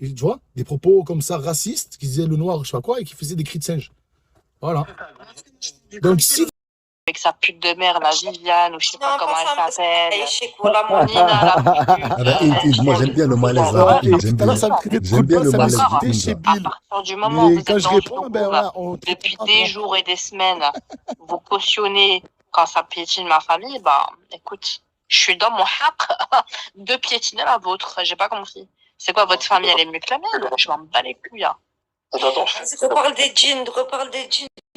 Tu vois, des propos comme ça racistes, qui disaient le noir, je sais pas quoi, et qui faisaient des cris de singe. Voilà. Donc, si. Avec sa pute de mère, la Viviane, ou je sais pas comment elle s'appelle. Ah bah, moi j'aime bien le malaise là. Et J'aime tout à l'heure, bien. ça me traitait de J'aime bien culpa, le ça me malaise D'accord, du saoutait chez Inja. à Bill. partir du moment où Mais vous quand êtes je dans réponds, ce ben groupe, voilà, on depuis traite des pas. jours et des semaines, vous cautionnez quand ça piétine ma famille, bah écoute, je suis dans mon haq de piétiner la vôtre. J'ai pas compris. C'est quoi, votre famille, elle est mieux que la mienne? Je m'en bats les couilles. Hein. Reparle des jeans,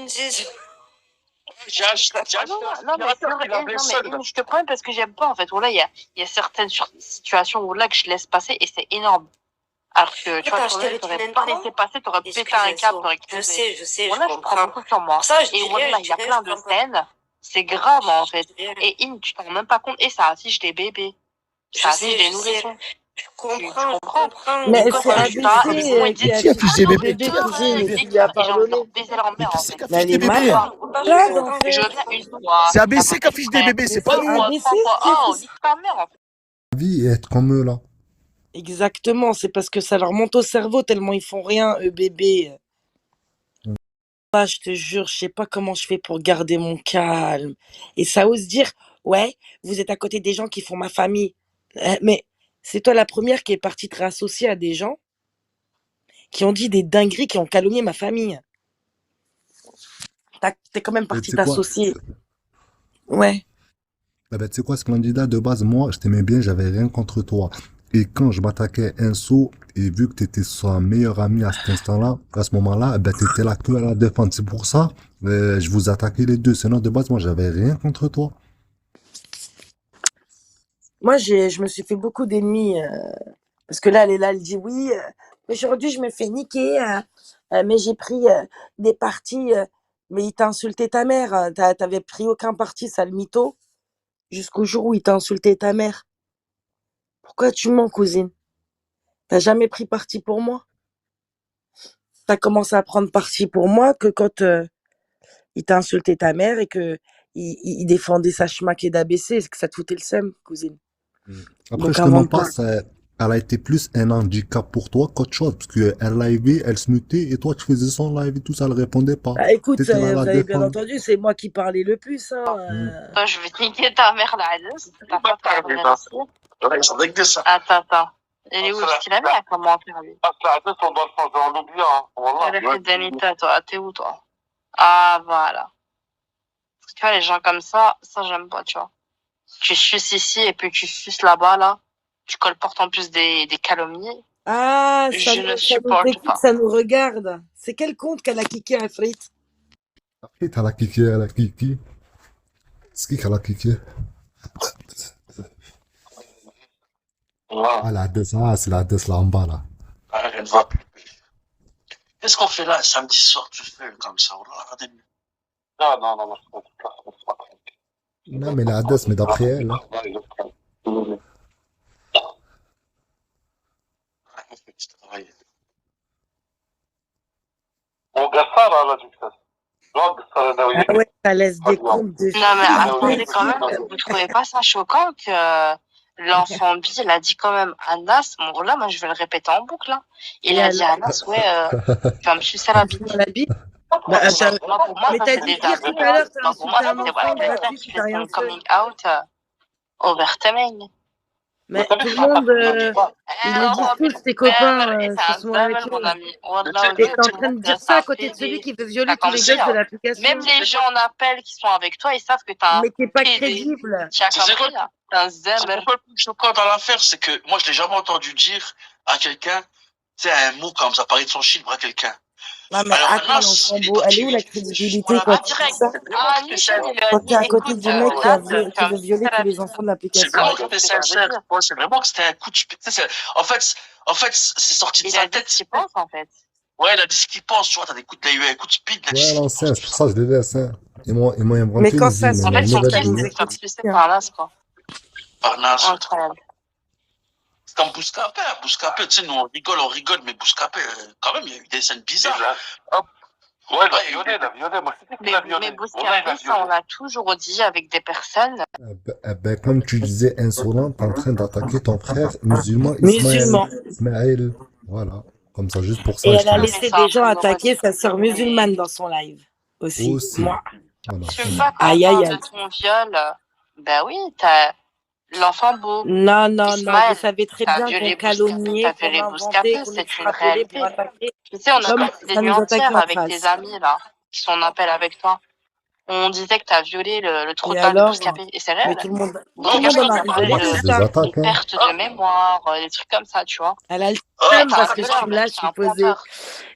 Ziz. Non, mais je te prends parce que j'aime pas en fait. Voilà, il y a certaines situations où là que je laisse passer et c'est énorme. Alors que tu vois, t'aurais pas laissé passer, t'aurais pété un câble, t'aurais explosé. Je sais, Voilà, je prends beaucoup sur moi. Ça, je Et dis voilà, rien, il y a plein de scènes. C'est grave en fait. Et tu t'en rends même pas compte. Et ça affiche des bébés. Ça affiche des nourrissons. Je comprends. Mais Et quand c'est t'as vu ça, ABC ils vont qui dire, Qui affiche des bébés? bébé Qui affiche des cousine et bébés? tu lui as et j'ai envie de pardonné. leur baiser leur Mais mère qui en c'est fait. qui Mais affiche elle des est bébés? malade en Et je fait. viens une fois, C'est ça ABC qui passe affiche des après, bébés, Mais c'est pas c'est nous. fois, ABC trois fois, qui oh, affiche. nique ta mère en fait. Vie et être comme eux là. Exactement, c'est parce que ça leur monte au cerveau tellement ils font rien, eux bébés. Ah, je te jure, je sais pas comment je fais pour garder mon calme. Et ça ose dire, ouais, vous êtes à côté des gens qui font ma famille. Mais c'est toi la première qui est partie te réassocier à des gens qui ont dit des dingueries, qui ont calomnié ma famille. T'es quand même Tu partie sais quoi? t'associer. Ouais. Ah bah, tu sais quoi, ce candidat, de base, moi, je t'aimais bien, j'avais rien contre toi. Et quand je m'attaquais un saut, et vu que tu étais son meilleur ami à cet instant-là, à ce moment-là, ben, tu étais là que à la défense. C'est pour ça, je vous attaquais les deux. Sinon, de base, moi, j'avais rien contre toi. Moi, je me suis fait beaucoup d'ennemis. Parce que là, elle est là, elle dit oui, aujourd'hui, je me fais niquer, mais j'ai pris des partis. Mais il t'a insulté ta mère. T'avais pris aucun parti, sale mytho, jusqu'au jour où il t'a insulté ta mère. Pourquoi tu mens, cousine? T'as jamais pris parti pour moi? T'as commencé à prendre parti pour moi que quand il t'a insulté ta mère et que il défendait sa schmack et d'ABC, c'est que ça te foutait le seum, cousine. Après, Donc je te mens invente pas, pas. elle a été plus un handicap pour toi qu'autre chose. Parce qu'elle liveait, elle se mutait, et toi, tu faisais son live et tout ça, elle répondait pas. Bah, écoute, T'étais là à la vous avez bien défense. entendu, c'est moi qui parlais le plus. Hein, Toi, je vais te niquer ta mère là, Alice. T'as pas parlé ici. Attends. Elle est où? Ce qu'il a mis à commentaire, lui? Elle a fait Danita, toi. T'es où, toi? Ah, voilà. Tu vois, les gens comme ça j'aime pas, tu vois. Tu suces ici et puis tu suces là-bas, là. Tu colportes en plus des calomnies. Ah, Je ne ça nous supporte écoute, pas. ça nous regarde. C'est quel compte qu'elle a kické à Frit? Après, elle a kické, elle a kické. C'est qui qu'elle a kické? Ah, la deux, ah, c'est la deux là en bas, là. Elle ne va plus. Qu'est-ce qu'on fait là un samedi soir? Tu fais comme ça. Regardez-moi. Non, je comprends pas. Non, mais la deux, mais d'après elle. Hein. Ah ouais, ça laisse des comptes de Non, mais attendez filles. quand même, vous trouvez pas ça choquant que l'enfant bi, il a dit quand même à Nas, bon là, moi je vais le répéter en boucle, hein. Il Et a dit à alors, Nas, ouais, tu vas me sucer la bite. dans la bite? Bah, Moi, pour moi, mais ça t'as c'est dit déjà pire tout à l'heure, t'as pour moi, insulté ça un c'est voilà, enfant quelqu'un gratuit, qui t'as fait rien son fait. coming out ouvertement. Mais tout le monde, ils le disent tous, tes copains C'est se un sont avec zèbre, mon eux. ami. Wallah, Et aujourd'hui, t'es en tout le train de monde dire ça ça à côté de fait celui des... qui veut violer T'as tous les compris, gosses de hein. l'application. Même les gens en appel qui sont avec toi, ils savent que t'as un Mais t'es pas PD. crédible. Tu as compris, là. T'es un C'est zèbre. quoi le plus choquant dans l'affaire? C'est que moi, je l'ai jamais entendu dire à quelqu'un, tu sais, un mot comme ça, parler de son chiffre à quelqu'un. Non, mais Alors attends, Nas, l'enfant il est beau, elle est parti où la vite. crédibilité Voilà, quand En tu dis direct. ça? c'est vraiment Ah, que t'es Michel, sincère. il lui a Quand dit, t'es à côté écoute, du mec Nas, qui veut violer tous les tu enfants de C'est l'application. vraiment vois que t'es ce que ça veut sincère. dire. Ouais, c'est vraiment que c'était un coup de... Tu sais, en fait, c'est sorti de Il a sa dit ce tête. qu'il pense, en fait. Ouais, il a dit ce qu'il pense, tu vois, t'as des coups de... Il a eu un coup de speed, il a dit Ouais, ce qu'il pense, l'ancien, c'est tout pour ça. ça que je les laisse. Hein. Ils m'ont Mais inventé quand une ça vie, se En mais fait, fait, une son c'est nouvelle qu'elle kiff, vie. nous c'est de Hein. se faire écoute. sucer Hein. par Nas, quoi. Par Nas. Incroyable. C'est comme Bouscapé, hein. Bouscapé, tu sais, nous on rigole, mais Bouscapé, quand même, il y a eu des scènes bizarres. Hop. Ouais, il a violé, moi, c'était qu'il a violé. Mais Bouscapé, ça, on l'a toujours dit avec des personnes. Comme tu disais, insolent, t'es en train d'attaquer ton frère musulman Ismaël. Musulman. Ismaël. Voilà. Comme ça, juste pour Et ça, je elle te a Ah, laisse. mais laissé ça, des en gens train de me attaquer sa ressusciter. sœur musulmane dans son live aussi. Aussi. Moi. Voilà. Tu veux pas qu'on Aïe, aïe, parle aïe. de ton viol? Ben oui, t'as l'enfant beau, Non, non, non. Vous Ismaël, savez très t'as bien qu'on violé calomniait, qu'on inventait, Bouscapé, qu'on c'est une extrapolait pour réalité. attaquer, Tu sais, on a comme passé des ça nuits nous attaquait entières en avec tes face. amis, là, qui sont en appel avec toi. On disait que t'as violé le trou Et de balle de alors, Bouscapé. Et c'est mais réel. tout le monde Bouscapé, en il a t'a rigolé parlé Voilà, de c'est de des ça. attaques. Hein. perte de mémoire, des trucs comme ça, tu vois. Elle a le Ouais, seum t'as parce que rigolé, je suis un là, mec, je c'est suis un posée. menteur.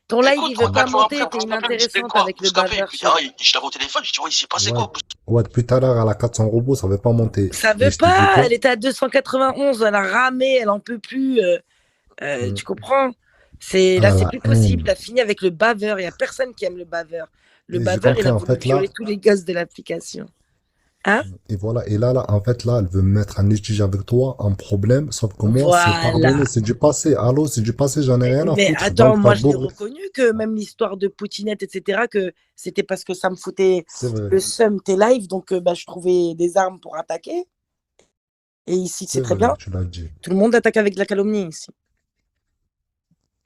Ton live, Écoute, il veut pas 4 jours monter, après, t'es Bouscapé me dit, c'était inintéressante quoi, avec le Bouscapé? baveur Je chelou. l'avais au téléphone, je dis, ouais, il s'est passé Ouais. quoi? Ouais, depuis tout à l'heure, à la 400 robots, ça ne veut pas monter. Ça Et veut je te dis pas, quoi? elle était à 291, elle a ramé, elle en peut plus. Mm. Tu comprends? C'est là, Ah, c'est la plus possible. haine. T'as fini avec le baveur. Il y a personne qui aime le baveur. Le Et j'ai baveur, il compris, a en voulu fait, là. violer tous les gosses de l'application. Hein? Et voilà. Et là, en fait, là, elle veut me mettre un litige avec toi, un problème. Sauf que moi, c'est Voilà. pardonné, c'est du passé. Allô, c'est du passé, j'en ai rien à Mais foutre. attends, Donc, moi, t'as je l'ai beau. reconnu que même l'histoire de Poutinette, etc., que c'était parce que ça me foutait C'est vrai. le seum tes lives, donc bah, je trouvais des armes pour attaquer. Et ici, c'est C'est très vrai, bien. tu l'as dit. Tout le monde attaque avec de la calomnie ici.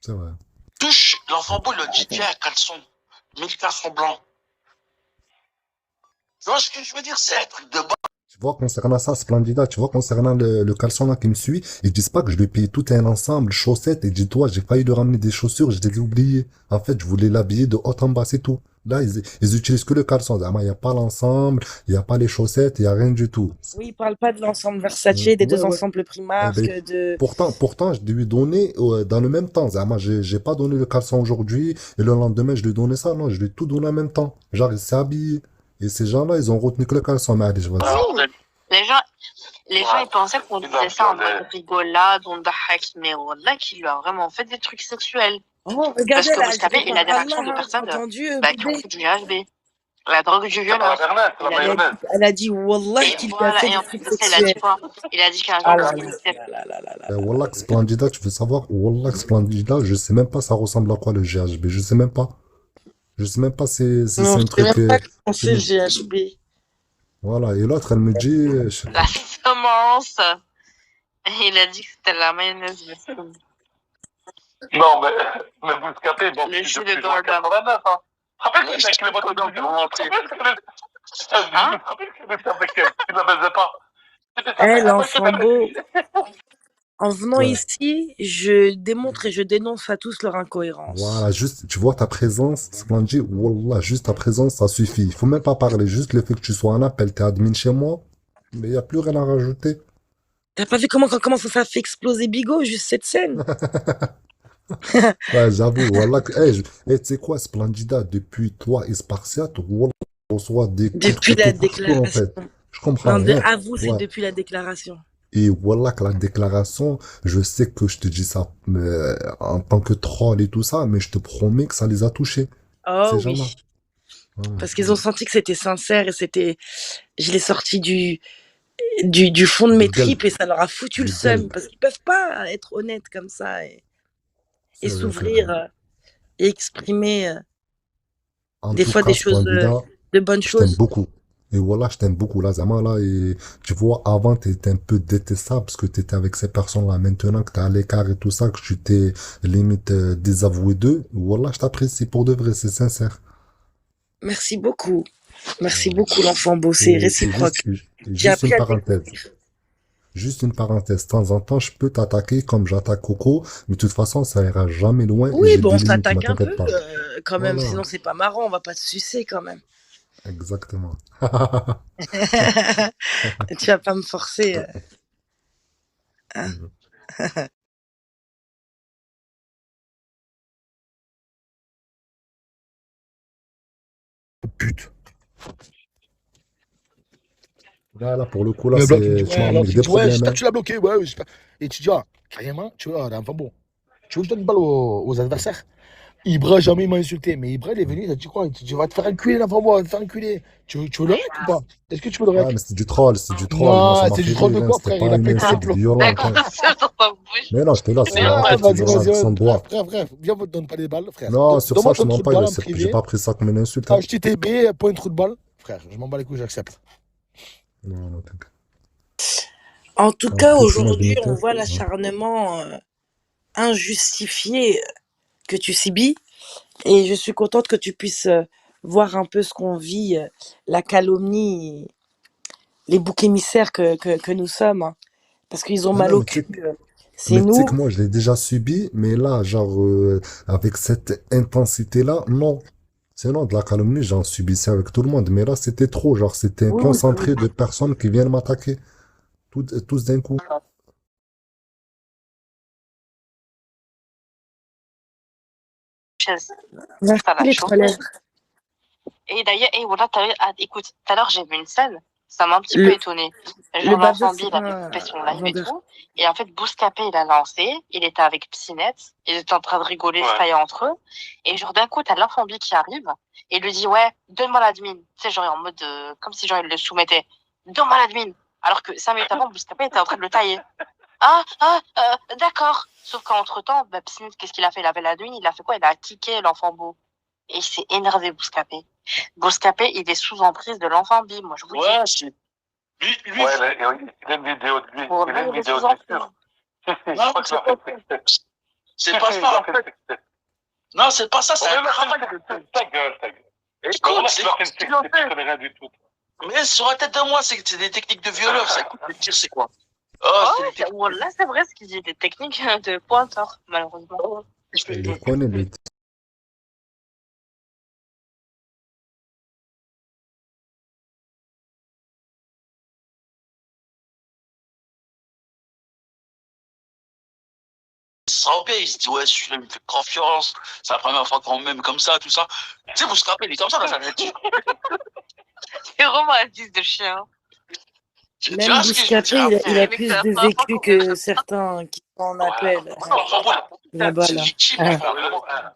C'est vrai. Touche, l'enfant beau, il a dit, Attends. tiens, un caleçon. Mets le caleçon blanc. Tu vois ce que je veux dire? C'est un truc de base. Tu vois, concernant ça, Splendida, tu vois, concernant le caleçon là qui me suit, ils disent pas que je lui ai payé tout un ensemble, chaussettes, et dis-toi, j'ai failli lui ramener des chaussures, je les ai oubliées. En fait, je voulais l'habiller de haut en bas, c'est tout. Là, ils utilisent que le caleçon. Il n'y a pas l'ensemble, il n'y a pas les chaussettes, il n'y a rien du tout. Oui, il parle pas de l'ensemble Versace, des Ouais, deux ouais. ensembles Eh Primark, ben, de... pourtant, je lui ai donné dans le même temps. Zama, j'ai pas donné le caleçon aujourd'hui, et le lendemain, je lui ai donné ça. Non, je lui ai tout donné en même temps. Genre, il s'est habillé. Et ces gens-là, ils ont retenu que le caleçon. Mais allez, je vois ça. Oui, les gens, ils pensaient qu'on disait ça en mode rigolade, on dahak, mais Wallah, qu'il lui a vraiment fait des trucs sexuels. Oh, Parce regardez que là, vous je savez, vais il a par des réactions de Allah, personnes t'as entendu, qui ont bébé? fait du GHB. La drogue du violeur. Elle a dit, Wallah, Et qu'il lui a voilà, fait et des en plus trucs de ça, il a dit sexuels. quoi? Il a dit qu'un Ah jour, là il là était... là là là là là. Wallah, Splendida, tu veux savoir? Wallah, Splendida, je sais même pas ça ressemble à quoi le GHB. Je sais même pas. Je sais même pas si c'est Non, un je sais truc. même pas comment C'est c'est le une- GHB. Voilà. Et l'autre, elle me dit, je sais La pas. semence. Et il a dit que c'était la mayonnaise. Non, mais Bouscapé, bon, Le jus depuis de Gordon. 89, hein. Rappelle que avec les motos de Hein? Rappelle que c'était avec elle, tu ne la baisais pas. Eh, l'enfant beau. En venant Ouais. ici, je démontre et je dénonce à tous leur incohérence. Voilà, juste, tu vois ta présence, Splendid, Wallah, juste ta présence, ça suffit. Il faut même pas parler, juste le fait que tu sois en appel, t'es admin chez moi, mais il n'y a plus rien à rajouter. T'as pas vu comment ça fait exploser Bigot, juste cette scène? Ouais, j'avoue, Wallah, tu sais quoi, Splendida, depuis toi et Spartiate, Wallah, on reçoit des coups de Depuis la couteau partout, en déclaration. fait. Je comprends Non, rien. à vous, c'est Ouais. depuis la déclaration. Et voilà que la déclaration, je sais que je te dis ça en tant que troll et tout ça, mais je te promets que ça les a touchés, Oh ces gens-là. oui. Ouais. Parce qu'ils ont senti que c'était sincère et c'était. Je l'ai sorti du fond de mes Du gueule, tripes et ça leur a foutu le du seum. gueule. Parce qu'ils peuvent pas être honnêtes comme ça et C'est vrai, c'est s'ouvrir vrai. et exprimer En des tout fois cas, des choses, Splendida, de bonnes je t'aime choses. beaucoup. Et voilà, je t'aime beaucoup, là, Zama, là. Et tu vois, avant, t'étais un peu détestable parce que t'étais avec ces personnes-là. Maintenant que t'es à l'écart et tout ça, que tu t'es limite désavoué d'eux, voilà, je t'apprécie pour de vrai, c'est sincère. Merci beaucoup. Merci Voilà. beaucoup, l'enfant beau. C'est Et réciproque. J'ai juste appris une à parenthèse. découvrir. Juste une parenthèse. De temps en temps, je peux t'attaquer comme j'attaque Coco, mais de toute façon, ça ira jamais loin et Oui, j'ai bon, des on limites, ne s'attaque un peu t'inquiète pas. quand même. Voilà, Sinon, c'est pas marrant. On va pas se sucer quand même. exactement. Tu vas pas me forcer. Hein. pute. Là, pour le coup, là, Le bloc, il me dit, tu m'as ouais, là, amené tu des dis, ouais, problèmes, hein. tu l'as bloqué, ouais, et tu dis, ah, carrément, tu vois, enfin bon, tu veux que je donne une balle aux adversaires? Ibra, jamais il m'a insulté, mais Ibra, il est venu, il a dit quoi? Il t'a dit, va te faire enculer, l'enfant, va te faire enculer. Tu veux le rec ou pas? Est-ce que tu veux le Ouais, rec? mais c'est du troll, c'est du troll. Moi, Non, ça m'a c'est fait du troll rire, de hein. quoi, C'était frère? Il pas a une pété ses insulte plombs. violente, hein. sur ta bouche. Mais non, j'étais là, c'est en Ah, fait, vas-y, c'est genre vas-y, accent de doigt. frère, viens, on te donne pas les balles, frère. Non, sur ça, Donne-moi je te ton mens trou de pas, balle en j'ai privé. pas pris ça comme une insulte, hein. HTTB, point trou de balle. Frère, je m'en bats les couilles, j'accepte. Non, non, t'inquiète. En tout cas, Après, sinon, je aujourd'hui, on mettais. voit Ouais. l'acharnement injustifié que tu subis. Et je suis contente que tu puisses voir un peu ce qu'on vit, la calomnie, les boucs émissaires que nous sommes. Hein. Parce qu'ils ont Ah mal non, au cul. C'est mais tu sais que nous. moi, je l'ai déjà subi, mais là, genre, avec cette intensité-là, non. Sinon, de la calomnie, j'en subissais avec tout le monde. Mais là, c'était trop. Genre, c'était Oui, oui, concentré de personnes qui viennent m'attaquer. Tous d'un coup. Chaise. merci Ça l'a les chauffé. trois lèvres. Et d'ailleurs, voilà, écoute, tout à l'heure, j'ai vu une scène, ça m'a un petit peu Le, étonnée. le Genre, babeur, l'enfant c'est il avait pas fait son un live et vendeur. tout. Et en fait, Bouscapé, il a lancé, il était avec Psynette, ils étaient en train de rigoler, se tailler entre eux. Et genre, d'un coup, t'as l'enfant qui arrive, et il lui dit, ouais, donne-moi l'admin. Tu sais, genre, en mode, comme si genre, il le soumettait. Donne-moi l'admin. Alors que 5 minutes avant, Bouscapé était en train de le tailler. D'accord. Sauf qu'entre-temps, bah, Psynette, qu'est-ce qu'il a fait? Il avait l'admin, il a fait quoi? Il a kické l'enfant beau. Et il s'est énervé, Bouscapé. Bouscapé, il est sous emprise de l'enfant B, moi je vous dis. Ouais, c'est. Lui. Ouais, il a une vidéo de lui. Pour Il lui, a une il est vidéo sous de lui. emprise. Non, c'est pas ça, en fait. Non, c'est pas ça, c'est un travail. Ta gueule, ta gueule. Écoute, c'est ce qu'il en fait. Je connais rien du tout. Mais sur la tête de moi, c'est des techniques de violeur. Ça, écoute, le tir, c'est quoi? Là, c'est vrai ce qu'il dit, des techniques de pointeur, malheureusement. Il le connaît, lui. Sans paix, il se dit, ouais, celui-là, il me fait confiance. C'est la première fois qu'on m'aime comme ça, tout ça. Tu sais, vous se rappelez, il est comme ça dans sa tête. C'est vraiment un fils de chien. Tu Même vois ce que je veux Bouscapé, dire? il a plus de vécu que certains qui en appellent là-bas. C'est Là. légitime, Ah. frère.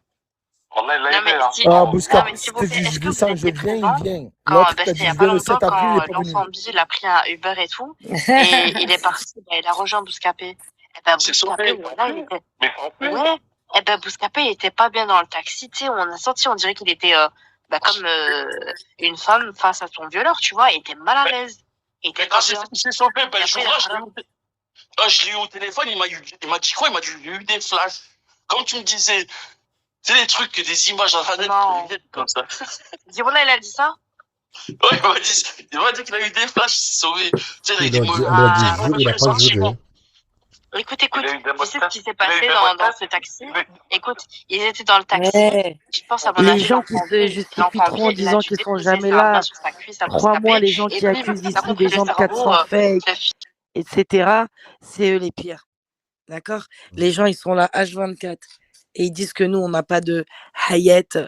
Non, mais si, Ah, non, Bouscap, mais s'il si vous te plaît, dit, est-ce je que vous descends, je étiez viens, il présent vient. quand, L'autre, bah, t'as c'était dit, il y a je pas viens le longtemps 7 avril, il est quand pas venu. l'enfant B, il a pris un Uber et tout, et il est parti, bah, il a rejoint Bouscapé. Et ben, Bouscapé, voilà, il était... Ouais, et ben, Bouscapé, il était pas bien dans le taxi, tu sais, on a senti, on dirait qu'il était comme une femme face à son violeur, tu vois, il était mal à l'aise. Mais quand c'est sauvé, ben, je l'ai eu au téléphone, il m'a dit quoi? Il m'a dit, j'ai eu des flashs. Comme tu me disais, c'est des trucs, des images dans la tête comme ça. Dis-moi, il a dit ça? Ouais, il m'a dit qu'il a eu des flashs, il s'est sauvé. Tu sais, Il a dit jure, il a pas juré. Écoute, tu sais ce qui s'est passé dans ce taxi? Écoute, ils étaient dans le taxi. Ouais. Je pense à mon Les avis, gens qui se justifient trop en disant qu'ils sont jamais là. Crois-moi, les gens qui accusent ici des gens de 400 fake, etc., c'est eux les pires. D'accord? Les gens, ils sont là H24 et ils disent que nous, on n'a pas de hayette,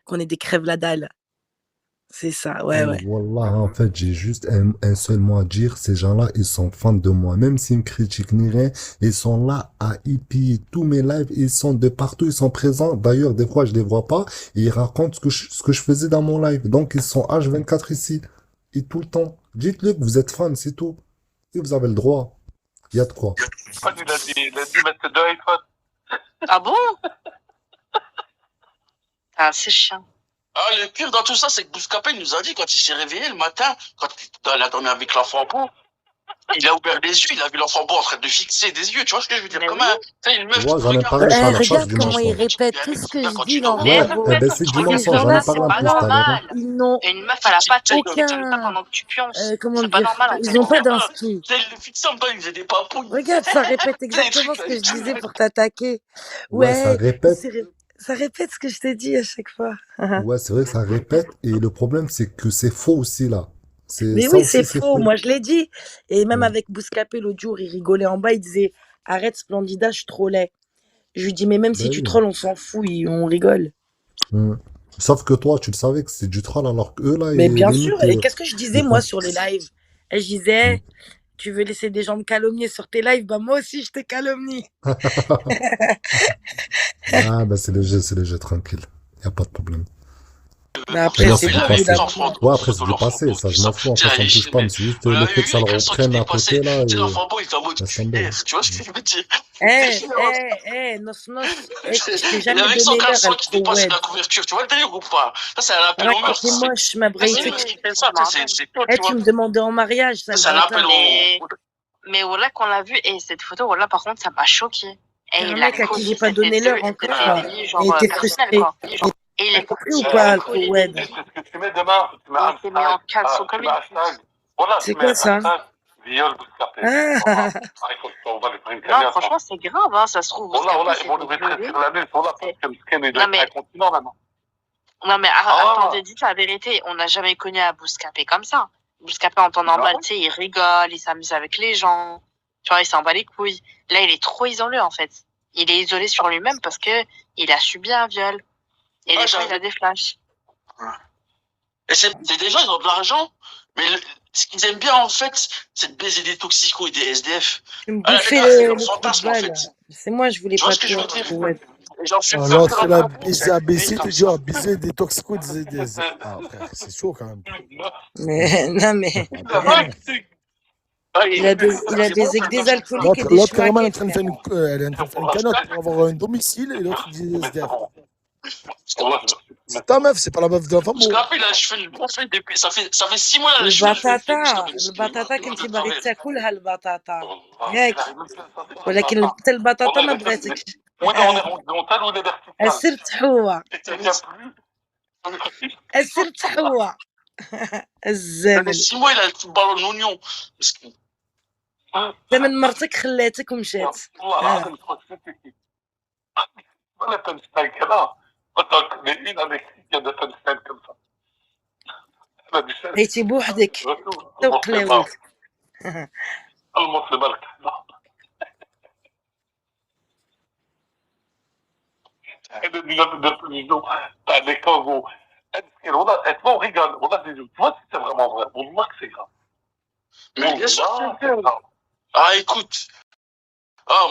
qu'on est des crèves la dalle. C'est ça, ouais. Wallah, en fait, j'ai juste un seul mot à dire. Ces gens-là, ils sont fans de moi. Même s'ils me critiquent ni rien, ils sont là à épier tous mes lives. Ils sont de partout, ils sont présents. D'ailleurs, des fois, je les vois pas. Et ils racontent ce que je faisais dans mon live. Donc, ils sont H24 ici. Et tout le temps. Dites-le que vous êtes fans, c'est tout. Et vous avez le droit. Il y a de quoi. Il a dit mettre 2 iPhones. Ah bon? Ah, c'est chiant. Ah, le pire dans tout ça, c'est que Bouscapé nous a dit quand il s'est réveillé le matin, quand il a dormi avec l'enfant beau, il a ouvert les yeux, il a vu l'enfant beau en train de fixer des yeux. Tu vois ce que je veux dire? Comme une meuf. Ouais, j'en ai parlé, ça la charge Regarde du comment il mensonge. répète tout ce que je dis dans Ouais, Bravo. eh ben c'est du mensonge, j'en ai parlé en plus tout à l'heure. Ils n'ont une meuf, elle a pas de aucun... pendant que tu pionces. comment c'est pas dire? normal. Ils n'ont pas d'inspi. Il le fixait en même temps, il faisait des papouilles. Regarde, ça répète exactement ce que je disais pour t'attaquer. Ouais, ça répète. Ça répète ce que je t'ai dit à chaque fois. Ouais, c'est vrai que ça répète. Et le problème, c'est que c'est faux aussi, là. Mais oui, c'est faux. Moi, je l'ai dit. Et même avec Bouscapé, l'autre jour, il rigolait en bas. Il disait, arrête Splendida, je trollais. Je lui dis, mais même si tu trolles, on s'en fout. On rigole. Sauf que toi, tu le savais que c'est du troll, alors qu'eux, là, Mais bien limite, sûr. Et qu'est-ce que je disais, ils moi, font. sur les lives? Et je disais, tu veux laisser des gens me calomnier sur tes lives? Bah, moi aussi, je te calomnie. Ah, ben c'est le jeu, tranquille. Y a pas de problème. Mais Mais après, là, c'est c'est Il bon, du au bout avait d'un passé. mis moment. Ouais, une après, c'est photo de du l'enfant passé. beau, Ça, tout je m'en ça. fous. En Tu sais, fait, ça me touche pas. Mais c'est juste on le avait fait que ça vu le une personne reprenne qui à dépassait. côté, là, Tu sais, et l'enfant beau, il était en mode laisse tomber. punaise. Tu vois ce que je veux dire? Nos, je t'ai Il jamais avait son donné l'heure, caleçon El qui dépassait Koued. la couverture. Tu vois le délire ou pas? Ça, c'est un appel Voilà, au quand meurtre. t'es moche, ma Ça, braille. c'est lui qui fait ça. Tu sais, c'est toi, Eh, tu tu vois. me demandais en mariage, Ça, sale c'est un appel bâtard. Mais voilà, qu'on l'a vu, et cette photo, voilà, par contre, ça m'a choqué. T'es Et un il a mec à qui j'ai collé pas cette donné l'heure cette encore. délit, Et genre, t'es personnel, frustré. quoi. Et il T'as est compris ou il pas, a Al collé. Koued? C'est ce que tu mets demain. Tu mets Et un il s'est mis en hashtag. caleçon Tu comme mets une un pute. hashtag. Voilà, C'est tu mets quoi ça? hashtag viol bouscapé. Ah, Voilà. Ah, il faut qu'on va les prendre Non, franchement, c'est grave, hein, ça se trouve, Voilà, Bouscapé, voilà, ils c'est vont des nous mettre violés. sur la lune. Voilà, parce que Msken, il doit Non, être mais, incontinent maintenant. non, mais Ah, attendez, dites la vérité, on n'a jamais connu un Bouscapé comme ça. Bouscapé, en temps normal, tu sais, il rigole, il s'amuse avec les gens, tu vois, il s'en bat les couilles. Là, il est trop isolé, en fait. Il est isolé sur lui-même parce que il a subi un viol. Et des fois, il a des flashs. Et c'est des gens, ils ont de l'argent, mais ce qu'ils aiment bien, en fait, c'est de baiser des toxicos et des SDF. tu me Les bouffais gars, c'est leur le trou de fantasme, en balle. fait. C'est moi, je voulais Tu vois pas ce que je toi, veux dire? Al Koued. Et j'en suis Ah, faire l'autre, il a c'est baisé, comme tu dis, ça. ah, baiser des toxicos, Ah, frère, c'est chaud quand même. Mais, non, mais, il a baisé que des alcooliques et des L'autre, carrément, elle est schmackés, en train de frère. faire elle est en train de faire une canotte pour avoir un domicile et l'autre, il dit SDF. C'est ta meuf, c'est pas la meuf de la femme. Parce qu'après, là, je fais le bon fait depuis. Ça fait 6 mois, là, je fais البطاطا كنتي باغي تاكلها البطاطا ياك ولكن حتى البطاطا ما بغاتكش السر تحوى السر تحوى Ça fait الزامل 6 mois, il a le football en oignon. زمن مرتك خلاتك ومشات Voilà, Punchline là. Attends, mais une avec qui a de Punchline comme ça. Elle a du sel. عيتي بوحدك سوق لاويك المسلم الكحلة. Elle dit de télévision. T'as des cangos. On rigole. On a des Tu vois si c'est vraiment vrai. On voit que c'est grave. Mais bien sûr, c'est grave. Ah, écoute. Ah,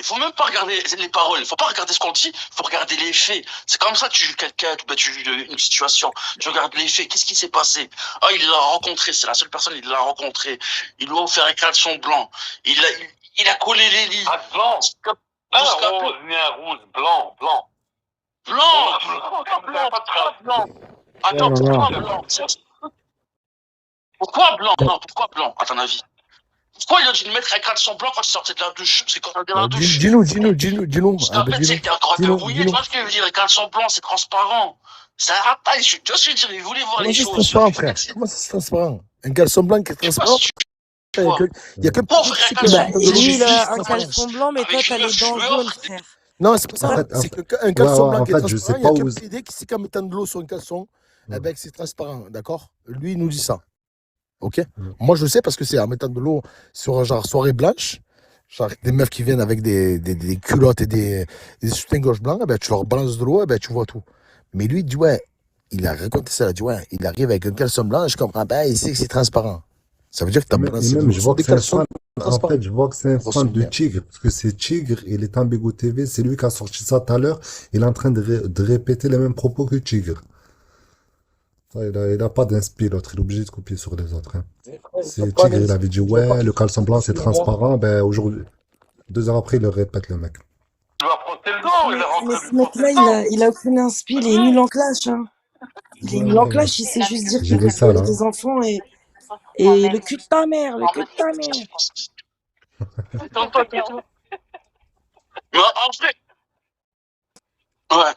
il faut même pas regarder les paroles, il faut pas regarder ce qu'on dit, il faut regarder les faits. C'est comme ça que tu juges quelqu'un, tu juges une situation. Tu regardes les faits, qu'est-ce qui s'est passé? Ah, il l'a rencontré, c'est la seule personne, il l'a rencontré. Il lui a offert un caleçon blanc. Il a collé les lits. Ah, blanc. Ah, rose, ni un rouge, blanc, blanc. Blanc, blanc. Attends, pourquoi blanc? Pourquoi blanc? Non, pourquoi blanc, à ton avis? Pourquoi il a dû lui mettre un caleçon blanc quand il sortait de la douche? C'est quand il est dans la douche. Dis-nous. En fait, c'est qu'il y a encore un peu rouillé, tu vois ce que je veux dire? Le caleçon blanc, c'est transparent. C'est un rapaille, tu vois ce que je veux dire? Il voulait voir les choses. Transparent, frère. Comment ça, c'est transparent? Un caleçon blanc qui est transparent? Il y a que lui il a un caleçon blanc mais toi t'as les dents jaunes, frère. Non, c'est pas ça. C'est qu'un caleçon blanc qui est transparent, il y a que l'idée qui c'est qu'en mettant de l'eau sur un caleçon, eh ben c'est transparent, d'accord? Lui, il nous dit ça. Ok? Moi, je sais parce que c'est en mettant de l'eau sur genre soirée blanche, genre des meufs qui viennent avec des culottes et des soutiens-gorge blancs, eh ben tu leur balances de l'eau, eh ben tu vois tout. Mais lui, il dit ouais, il a raconté ça, il dit ouais, il arrive avec un caleçon blanc, je comprends pas, il sait que c'est transparent. Ça veut dire que t'as balancé de l'eau sur des caleçons. En fait, je vois que c'est un fan de Tigre, parce que c'est Tigre, il est en Bego TV, c'est lui qui a sorti ça tout à l'heure, il est en train de répéter les mêmes propos que Tigre. Il a pas d'inspi, l'autre, il est obligé de copier sur les autres. Hein. C'est Tigre, il avait dit ouais, le caleçon blanc c'est transparent, ben aujourd'hui, 2 heures après, il le répète, le mec. Mais ce mec-là, il a aucune inspi, il est nul en clash. Hein. Il est nul en clash, il sait juste dire qu'il veut violer des enfants et le cul de ta mère, le cul de ta mère. Mais en vrai. Ouais.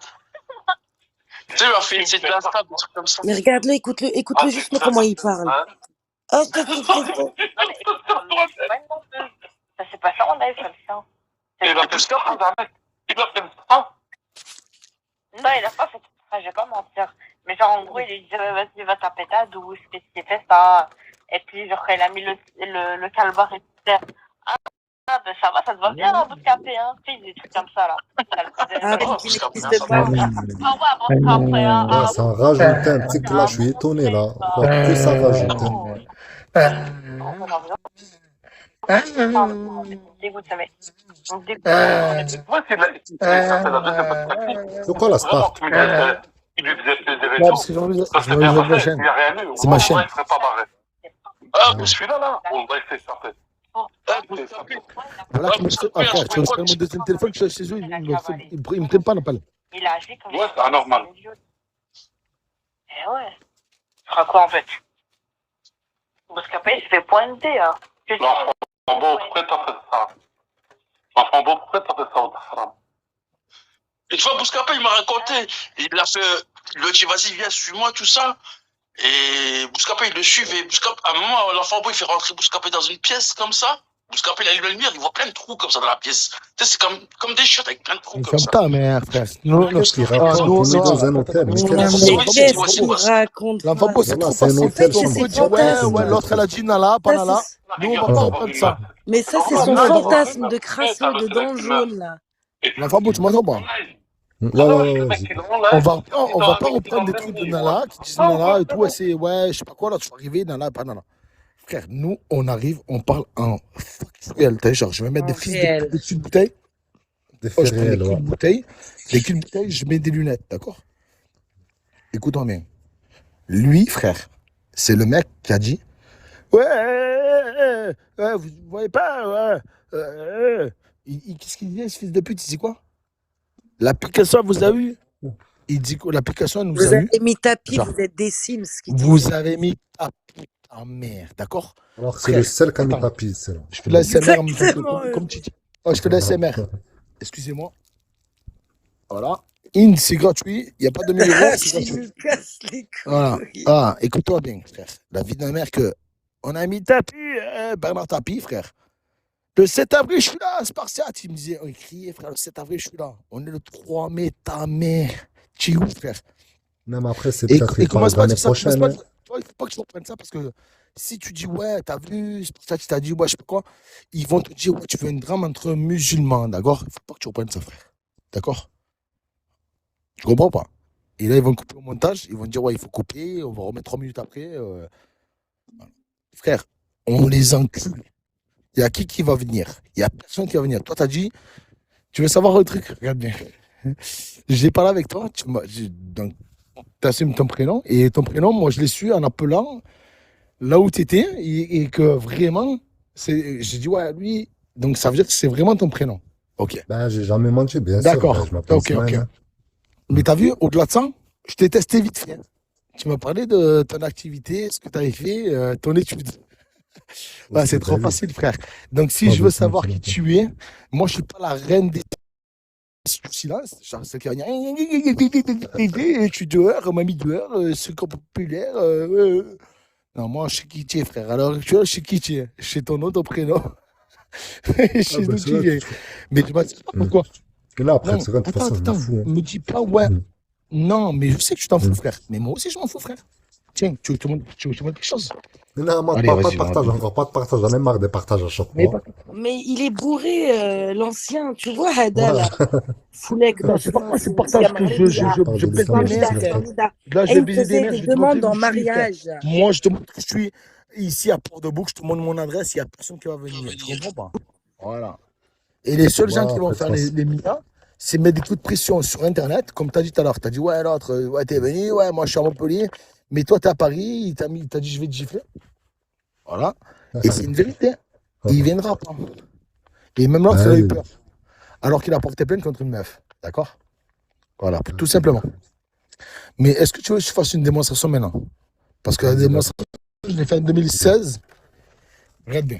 Tu sais, il m'a fait c'est de la stade, un truc comme ça. Mais regarde-le, écoute-le juste comment il parle. Oh, Ça, c'est pas ça, on a eu comme ça. Il a fait ça, il a fait ça. Non, il a pas fait ça, je vais pas mentir. Mais genre, en gros, il lui dit, vas-y, va taper ta douche, qu'est-ce qu'il fait ça? Et puis, genre, il a mis le calbar et tout. Ah, ben ça va, ça se voit bien, hein, Bouscapé, hein. Tu sais, des trucs comme ça, là. Ah, Oh, qui Bouscapé, n'existe ça pas. va. Ah ouais, Bouscapé, hein. Ouais, Ah, ça en rajoute un truc là, je suis étonné là. Genre, que ça rajoute. Hein. ça me dégoûte, ça me dégoûte. Tu vois, ça, c'est la deuxième fois que taxi. C'est quoi la Vraiment, start? il lui faisait plaisir et Non, tout. parce que j'ai envie Ça s'est de bien la passé, chaîne. il n'y a rien eu. C'est ma Wallah, chaîne. il ne serait pas barré. Ah, mais celui-là, là, on va essayer ça fait. Bouscapé. Voilà, qui me Bouscapé, ah, frère, on tu veux fait mon deuxième téléphone, je suis chez eux, ils me prennent pas l'appel. Il a agi comme Ouais, c'est anormal. Eh ouais. Tu feras quoi, en fait? Bouscapé, il se fait pointer, hein. L'enfant beau, pourquoi t'as fait ça? L'enfant beau, pourquoi t'as fait ça au haram? Et tu vois, Bouscapé, il m'a raconté. Il a fait. Il lui a dit, vas-y, viens, suis-moi, tout ça. Et Bouscapé, il le suivait. À un moment, l'enfant beau, il fait rentrer Bouscapé dans une pièce comme ça. Bouscapé, il allume la lumière, il voit plein de trous comme ça dans la pièce. Tu sais, c'est comme des chiottes avec plein de trous comme Ferme ça. ta mère, frère. Non, Qu'est-ce qu'il raconte? Il est dans un hôtel. Mais quel Mais hôtel? qu'est-ce qu'il raconte? L'enfant beau, c'est Voilà, trop c'est un facile. hôtel. c'est On ses peut dire, ouais, fantasmes. ouais, l'autre, elle a dit Nala, pas Ça, Nala. c'est- Nous, on va pas reprendre ça. Mais ça, c'est son fantasme de crasseux, de dents jaunes, là. L'enfant beau, tu m'entends pas? Ouais, vas-y. On va pas reprendre des trucs de Nala qui disent Nala et tout. Ouais, c'est, ouais, je sais pas quoi, là, tu vas arriver, Nala, pas Nala. Frère, nous, on arrive, on parle en factuel. T'as vu, genre, je vais mettre En des fils réel. de culs de bouteille. Des Oh, faits je prends des réels, culs ouais. de bouteille. Les culs de bouteille, je mets des lunettes, d'accord? Écoute-moi bien. Lui, frère, c'est le mec qui a dit ouais, vous voyez pas, ouais. Qu'est-ce qu'il dit, ce fils de pute? Il dit quoi? L'application vous a eu? Il dit que l'application nous Vous a eu. avez mis tapis, Genre, vous êtes des Sims. Qui dit. vous avez mis ta putain mère, d'accord? Alors, c'est le Frère, seul qui a mis attends, tapis, c'est là. je fais de la SMR en même temps que Exactement. comme tu dis. Oh, je fais de la SMR. Excusez-moi. Voilà. In, c'est gratuit. Il n'y a pas de 1000 euros, c'est Qui gratuit. nous casse les Voilà. couilles. Ah, écoute-toi bien, frère. La vie d'un mère que. On a mis tapis, Bernard Tapie, frère. Le 7 avril, je suis là, Spartiate. Il me disait, il criait, frère, le 7 avril, je suis là. On est le 3 mai, ta mère. Tu es où, frère? Même après, c'est Et, peut-être et il commence parle pas à l'année dire ça. Commence prochaine. pas à Hein. dire- Toi, il faut pas que tu reprennes ça parce que si tu dis, ouais, t'as vu, Spartiate, t'as dit, ouais, je sais pas quoi, ils vont te dire, ouais, tu veux une drame entre musulmans, d'accord? Il faut pas que tu reprennes ça, frère. D'accord? Tu comprends pas? Et là, ils vont couper au montage, ils vont dire, ouais, il faut couper, on va remettre 3 minutes après. Voilà. Frère, on les encule. Il y a qui va venir? Il y a personne qui va venir. Toi, t'as dit, tu veux savoir un truc? Regarde bien. J'ai parlé avec toi, donc, tu assumes ton prénom, et ton prénom, moi, je l'ai su en appelant là où tu étais, et que vraiment, j'ai dit, ouais, lui, donc ça veut dire que c'est vraiment ton prénom. Ok. Ben, j'ai jamais menti, bien sûr. Ben, D'accord. je m'appelle Ok, ok. Ismaël. Hein. Mais t'as vu, au-delà de ça, je t'ai testé vite fait. Tu m'as parlé de ton activité, ce que tu avais fait, ton étude. Ouais, c'est trop facile, frère. Donc, si Oh, je veux doucement, savoir c'est qui bon. tu es, moi, je suis pas la reine du silence. Genre, celle qui va dire je suis dehors, mamie dehors, c'est comme populaire. Non, moi, je sais qui tu es, frère. Alors, tu vois, je sais qui tu es. Je sais ton nom, ton prénom. Je sais Ah, ben, d'où c'est tu vrai. viens. Mais tu m'as dit pas pourquoi. Et là, après, Non, c'est vrai, de toute attends, façon, je m'en attends. fous. Hein. Me dis pas, ouais. Non, mais je sais que tu t'en fous, Mm. frère. Mais moi aussi, je m'en fous, frère. Tiens, tu veux que je te montre quelque chose? Non, moi, Allez, pas vas-y, de partage, vas-y. encore pas de partage. J'en ai marre des partages à chaque Mais fois. Mais il est bourré, l'ancien. Tu vois, Hada, Ouais. là. Foulek, Non, c'est pas moi, c'est partage que je baise des Partage de mères, l'islam, frère. c'est Là, je Et vais il me baiser des faisait mères, des je vais te montrer demandes où en je suis, frère. mariage. Moi, je te montre que je suis ici à Port-de-Bouc, je te montre mon adresse, il n'y a personne qui va venir. Tu comprends pas? Voilà. Et les seuls gens Ouais, qui vont après, de faire toute façon. les miens, c'est mettre des coups de pression sur Internet, comme tu as dit tout à l'heure. Tu as dit, ouais, l'autre, ouais, t'es venu, ouais, moi, je suis à Montpellier. Mais toi, tu es à Paris, il t'a dit, je vais te gifler. Voilà. Et c'est une vérité. Il viendra pas. Et même l'autre, il a eu Ouais, peur. Alors qu'il a porté plainte contre une meuf. D'accord? Voilà, tout simplement. Mais est-ce que tu veux que je fasse une démonstration maintenant? Parce que la vas-y, vas-y. démonstration, je l'ai faite en 2016. Regarde bien.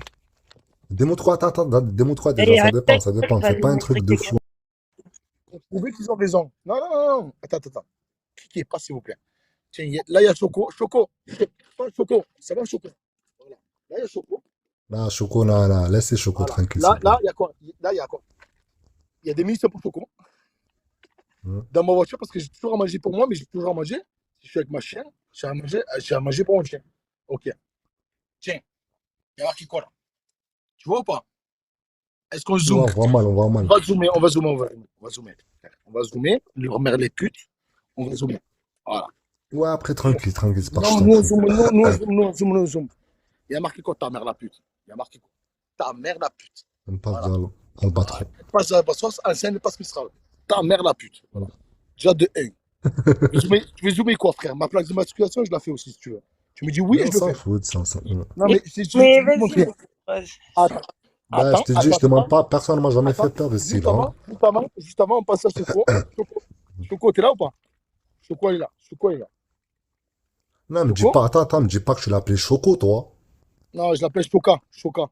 Démontre-toi, attends, démontre-toi Et déjà, ça dépend, arrête, ça dépend. va Fais lui pas un montrer truc de quelque fou. Pour prouver qu'ils ont raison. Non, non, non, non. Attends. Cliquez pas, s'il vous plaît. Tiens, là, il y a Choco. Choco. Choco. Ça va, Choco? Voilà. Là, il y a Choco. Là, Choco, là, laissez Choco Voilà. tranquille, s'il Là, vous plaît. il y a quoi? Là, il y a quoi? Il y a des munitions pour Choco. Hein. Dans ma voiture, parce que j'ai toujours à manger pour moi, mais j'ai toujours à manger. Si je suis avec ma chienne, j'ai à manger pour mon chien. Ok. Tiens, il y a marqué quoi là? Tu vois ou pas? Est-ce qu'on Ouais, zoome? on voit mal, on voit On mal. va zoomer, on va zoomer, on va zoomer. On va zoomer. On va zoomer, leur mère les putes. On va zoomer. Voilà. Ouais, après, tranquille, tranquille, c'est pas que je Non, t'en nous on prie. zoome, nous on zoome, nous on zoome, nous on zoome. Il y a marqué quoi, ta mère la pute? Il y a marqué quoi? Ta mère la pute. On passe Voilà. dans Albatros. Passe à Bassos, ancienne, passe Mistral. Ta mère la pute. Voilà. Déjà de 1. Tu veux zoomer quoi, frère? Ma plaque d'immatriculation, je la fais aussi, si tu veux. Tu me dis oui Mais et on je le s'en fais. fout de ça. Non, Mais, mais c'est juste mais pour te vas-y. montrer. Ouais. Attends, Bah, je t'ai dit, je te demande pas, personne ne m'a jamais fait attends. peur de Juste style, hein. avant, juste avant, on passe à Choco. Choco, t'es là ou pas? Choco, il est là. Choco, il est là. Non, me dis Choco? pas, attends, me dis pas que tu l'appelais Choco, toi. Non, je l'appelle Choca. Choca.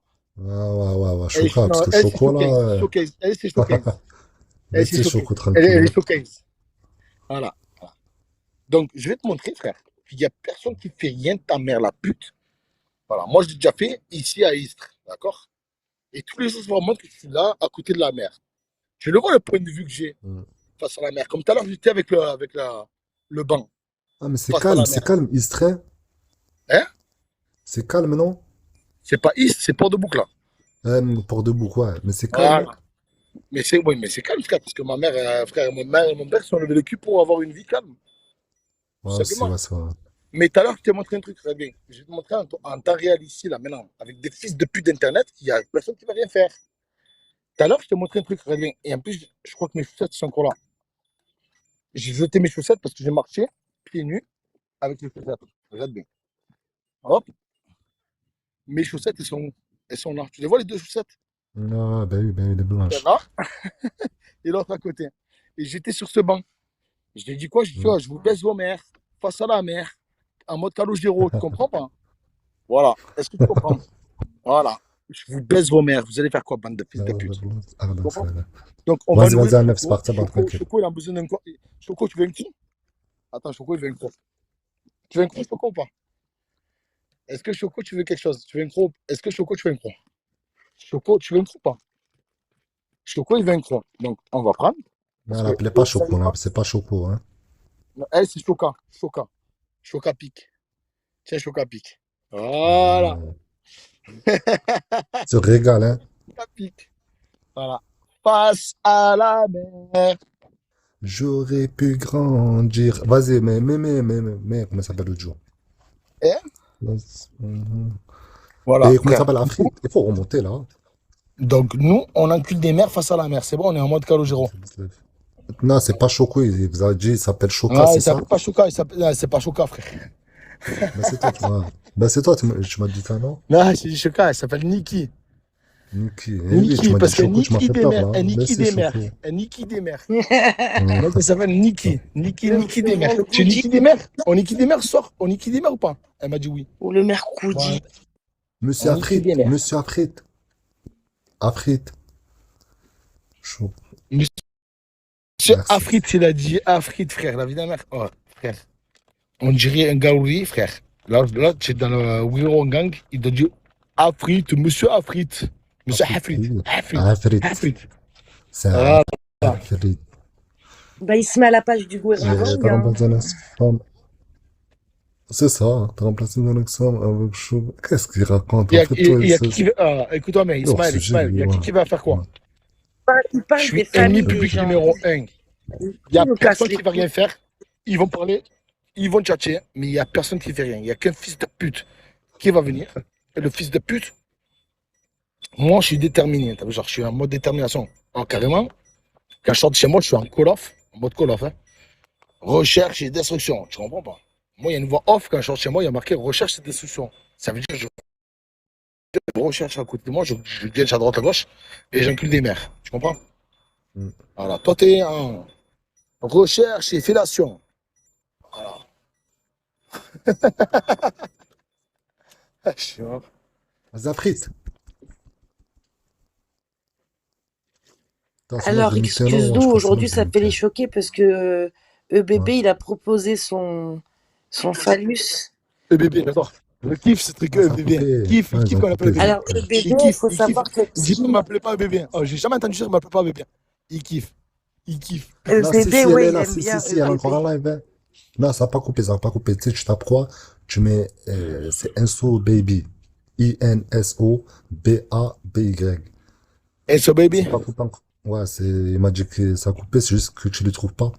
Ah, ouais, Elle, Choco, parce non, que elle, c'est Choco, Showcase. là, Showcase. Elle, c'est Showcase. Elle, c'est laissez Showcase. Choco Elle tranquille. est Showcase. Voilà. Voilà. Donc, je vais te montrer, frère, qu'il n'y a personne qui fait rien de ta mère, la pute. Voilà. Moi, je l'ai déjà fait ici à Istres. D'accord? Et tous les jours, je me montre que je suis là, à côté de la mer. Tu le vois, le point de vue que j'ai face à la mer. Comme tout à l'heure, j'étais avec le banc. Ah, mais Face à la mer. c'est calme, Istray. Hein? C'est calme, non? C'est pas Istres, c'est Port-de-Bouc, là. Pour debout, ouais, mais c'est calme. Voilà. Mais c'est oui, mais c'est calme, frère, parce que ma mère, frère, mon mère et mon père se sont levés le cul pour avoir une vie calme. Tout Ouais, c'est simplement. vrai, c'est vrai. Mais tout à l'heure, je t'ai montré un truc très bien. Je vais te montrer en temps réel ici, là, maintenant, avec des fils de pute d'Internet, il n'y a personne qui va rien faire. Tout à l'heure, je t'ai montré un truc très bien. Et en plus, je crois que mes chaussettes sont encore là. J'ai jeté mes chaussettes parce que j'ai marché pieds nus avec les chaussettes. Regarde bien. Hop. Mes chaussettes, elles sont là. Tu les vois, les deux chaussettes? Ah, ben oui, les blanches. Là. Et l'autre à côté. Et j'étais sur ce banc. Je lui ai dit quoi? Je lui ai dit, oh, je vous baisse vos mères, face à la mer, en mode Calogero. Tu comprends pas? Voilà. Est-ce que tu comprends? Voilà. Je vous baisse vos mères. Vous allez faire quoi, bande de fils de pute? Tu comprends? Donc, on va Vas-y, nourrir vas-y, c'est Choco. parti, bah, tranquille. Choco, il a besoin d'un quoi? Choco, tu veux un coup? Attends, Choco, il veut un coup. Tu veux un coup, Choco, ou pas? Est-ce que Choco, tu veux quelque chose? Tu veux un gros? Est-ce que Choco, tu veux un gros? Choco, tu veux un gros ou pas? Choco, il veut un gros. Donc, on va prendre. Non, l'appelez pas Choco, là, c'est pas Choco, hein. Non, elle, c'est Choca. Choca. Choca pique. Tiens, Choca pique. Voilà. Se régale, hein. Choca pique. Voilà. Face à la mer. J'aurais pu grandir. Vas-y, mais, comment ça s'appelle l'autre jour? Hein? Voilà. Et comment ça s'appelle Afrique? Il faut remonter, là. Donc, nous, on encule des mers face à la mer. C'est bon, on est en mode Calogero. Non, c'est pas Choco, il vous a dit, il s'appelle Choca, Ah, c'est il ça? s'appelle pas Choca, c'est pas Choca, frère. Bah, c'est toi, c'est toi, tu m'as dit ça, non? Non, j'ai dit Choca, elle s'appelle Niki. Niki, eh oui, tu Niki, m'as parce dit qu'elle Choco, tu m'as Niki fait des peur, mers. là. Elle Niki Laissez des mers. Choco. Elle Niki des mers. Donc, elle s'appelle Niki. Niki des mers. Tu Mercredi. Niki des mers? On Niki des mers ce soir? On Niki des mers ou pas? Elle m'a dit oui. Ou le mercredi. Ouais. Monsieur On Niki Afrit, des mers. monsieur Afrit. Afrit. Chaud. Monsieur Merci. Afrit, il a dit Afrit, frère, la vie de la mère. Oh, frère. On dirait un gaouri, frère. Là, tu es dans le Wiro Gang, il te dit Afrit, monsieur Afrit. Monsieur Afrit. Afrit. Afrit. C'est Ah, Afrit. Bah, il se met à la page du gouvernement. T'as remplacé la femme. C'est ça, t'as remplacé mon accent avec chaud. Qu'est-ce qu'il raconte? En fait, toi, il y a qui veut. Écoute-moi, mais Ismaël, il y a qui va faire quoi? Il parle Je suis des ennemi familles des public gens. numéro 1. Il n'y a nous casse personne les qui va rien faire. Ils vont parler, ils vont tchatcher, mais il n'y a personne qui fait rien. Il n'y a qu'un fils de pute qui va venir. Et le fils de pute, moi, je suis déterminé. T'as vu, genre, je suis en mode détermination. Alors, carrément, quand je sors de chez moi, je suis en call-off, en mode call-off. Hein. Recherche et destruction. Tu comprends pas? Moi, il y a une voix off quand je sors de chez moi, il y a marqué recherche et destruction. Ça veut dire que je recherche à côté de moi, je gage à droite à gauche et j'incule des mères. Tu comprends? Voilà. Toi, t'es en recherche et fellation. Voilà. Zafrit. Alors, excuse-nous, aujourd'hui, ça fait les choquer parce que EBB, il a proposé son phallus. EBB, d'accord. Le kiff, c'est truc EBB. Kiff, il kiffe quand on appelle EBB. Alors, EBB, il faut savoir que... Il ne m'appelait pas EBB. Oh, j'ai jamais entendu dire qu'il ne m'appelait pas EBB. Il kiffe. Il kiffe. EBB, oui, il aime bien Si, elle est encore en live. Hein. Non, ça n'a pas coupé, ça n'a pas coupé. Tu sais, tu tapes quoi? Tu mets, c'est Inso Baby. INSO BABY. So baby. C'est pas coupé encore. Ouais, il m'a dit que ça a coupé, c'est juste que tu les trouves pas.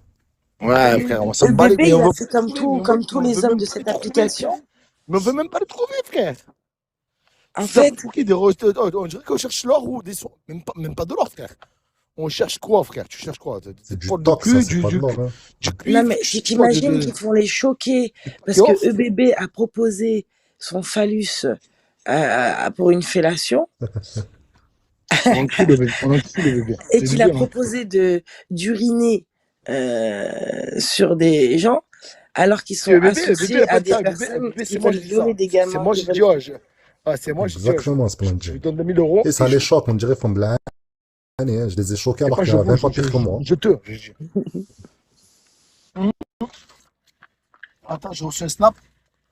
Ouais, frère, on s'en Le bat les bébé, couilles, il on a veut fait pas le trouver, comme tous mais on les veut hommes même de pas cette le trouver, frère. application. Mais on veut même pas le trouver, frère. En Ça fait, pour qui on dirait qu'on cherche l'or ou des sons. Même pas de l'or, frère. On cherche quoi, frère? Tu cherches quoi? C'est Des du poils de tox, ça, cul, c'est pas de l'or, hein. du non cuivre, mais tu cherches quoi? t'imagines qu'ils font les choquer parce T'es que off? EBB a proposé son phallus pour une fellation On encule le bébé. On encule le bébé. et Le qu'il a bébé, on encule. proposé d'uriner sur des gens alors qu'ils sont Le bébé, il associés a pas à dit des ça. Le personnes bébé, qui c'est moi veulent qui dis violer ça. des C'est gamins, moi qui qui dis, veulent... oh, c'est moi qui dis, Exactement, je Splendid. lui donne 2000 euros Et ça et les choque, on dirait font de la haine, hein. Je les ai choqués alors pas qu'il y je a vous, 20 fois pire que moi. je te. Attends, j'ai reçu un snap.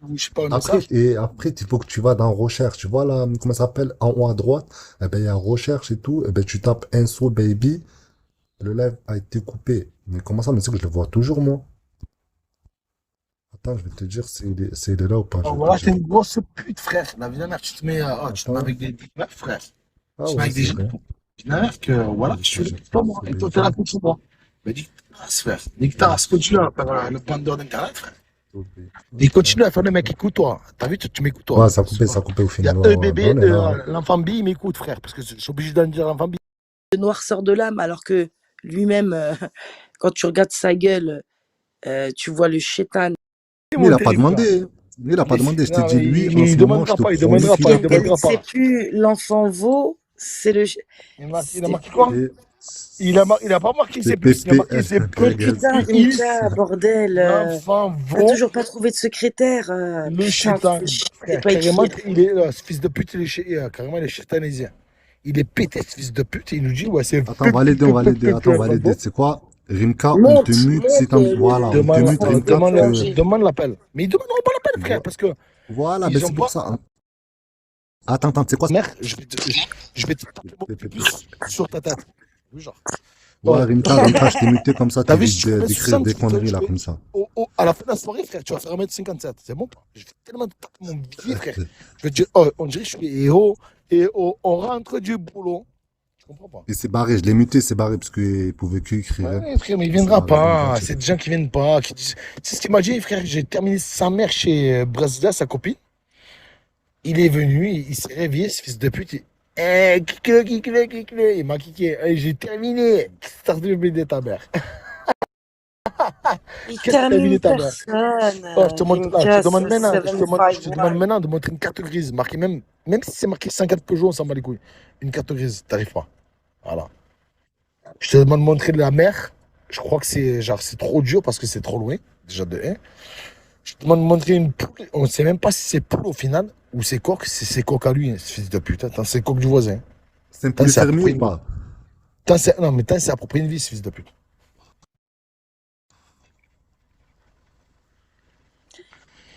Ou je sais pas, un message. Après, il faut que tu vas dans recherche. Tu vois là, comment ça s'appelle? En haut à droite, eh ben, il y a recherche et tout. Eh ben, tu tapes Enso Baby. Le live a été coupé. Mais comment ça? Mais c'est que je le vois toujours, moi. Attends, je vais te dire s'il est là ou pas. Je Oh, vais voilà, te t'es dire. une grosse pute, frère. La vie de la mère, tu te mets Attends. avec des meufs, frère. Ah Tu te mets ouais, avec des c'est gens. vrai. Tu te mets que, voilà, je suis là, c'est pas moi. Et toi, t'es là contre moi. Mais dis que ta race, frère. Dis que ta race, continue à faire le bandeur d'internet, frère. Et continue à faire le mec, écoute-toi. T'as vu, tu m'écoutes, toi. Ouais, ça a coupé au Il y a final. Ouais, ouais, bébé, on est là, hein. l'enfant B, il m'écoute, frère. Parce que je suis obligé d'en dire l'enfant B. de noirceur de l'âme alors que lui-même, quand tu regardes sa gueule, tu vois le chétan. Mais il a pas demandé. Il a pas demandé. Je t'ai Non, dit, mais lui, en il ce moment, je demandera te pas, il promets demandera qu'il pas, a il Elle ne demandera sait pas. plus l'enfant veau, c'est le... Il a c'est- marqué quoi? et Il a pas marqué c'est c'est plus, il a marqué c'est PPS. Mais petit putain, is, Rimka, bordel, l'enfant t'as vaut toujours pas trouvé de secrétaire. le Putain, chétan. t'es Frère, pas carrément, écrire. il est là, ce fils de pute, carrément, il est chétanisé. Il est pété, ce fils de pute, et il nous dit, ouais, c'est Attends, on va l'aider. Attends, on va l'aider. C'est quoi? Rimka, on te mute si t'as... Voilà, on te mute, Rimka, parce que... Demande l'appel. Mais ils demanderont pas l'appel, frère, parce que Voilà, ils ben ont c'est pas... pour ça. Hein. Attends, c'est quoi? Mère, je vais te taper beaucoup plus sur ta tête. Genre. Ouais, Rimka, je t'ai muté comme ça, T'as vu, t'évites je fais d'écrire 60, des conneries, là, comme ça. À la fin de la soirée, frère, tu vas faire 1m57. C'est bon, toi? Je vais tellement te taper mon billet, frère. Je vais te dire, oh, on dirait que je suis héros, et on rentre du boulot. Je comprends pas. Et c'est barré, je l'ai muté, c'est barré, parce qu'il pouvait que écrire. Ouais, frère, mais il viendra pas. C'est des gens qui viennent pas. Qui disent... C'est ce qu'il m'a dit, frère. J'ai terminé sa mère chez Brasilia, sa copine. Il est venu, il s'est réveillé, ce fils de pute. Il m'a kické. J'ai terminé. Start de bébé de ta mère. Il Qu'est-ce que t'as vu de termine ta mère? personne. Oh, je te demande maintenant, je te 751. demande maintenant de montrer une carte grise. Marqué même si c'est marqué 54 Peugeot, on s'en bat les couilles. Une carte grise, t'arrives pas. Voilà. Je te demande de montrer de la mer. Je crois que c'est trop dur parce que c'est trop loin. Déjà de 1. Je te demande de montrer une poule. On ne sait même pas si c'est poule au final ou c'est coq. C'est coq à lui, ce fils de pute. Attends, c'est coq du voisin. C'est un peu fermier ou pas? Non, mais c'est approprié une vie, ce fils de pute.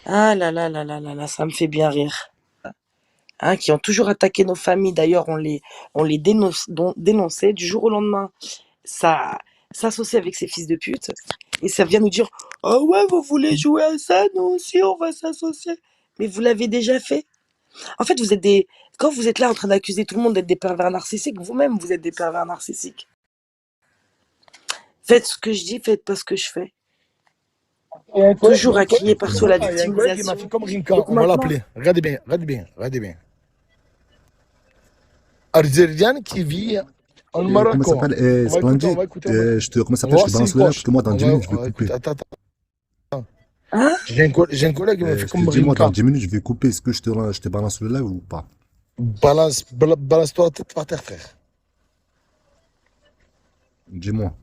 Ah là là là là là là, ça me fait bien rire. Hein, qui ont toujours attaqué nos familles. D'ailleurs, on les dénonçait. Du jour au lendemain, ça s'associe avec ces fils de pute. Et ça vient nous dire, oh ouais, vous voulez jouer à ça, nous aussi, on va s'associer. Mais vous l'avez déjà fait. En fait, quand vous êtes là en train d'accuser tout le monde d'être des pervers narcissiques, vous-même, vous êtes des pervers narcissiques. Faites ce que je dis, faites pas ce que je fais. Toujours à crier partout à la Il y a un collègue qui m'a fait comme Rinka, on va l'appeler. Regardez bien. Algérienne qui vit en Maroc. Comment ça s'appelle? Splendid, comment ça s'appelle? Je te balance le live parce que moi, dans 10 minutes, je vais couper. Attends. Hein? J'ai un collègue qui m'a fait comme Dis moi, Rinka. dans 10 minutes, je vais couper. Est-ce que je te balance le live ou pas? Balance-toi la tête par terre, frère. Dis-moi.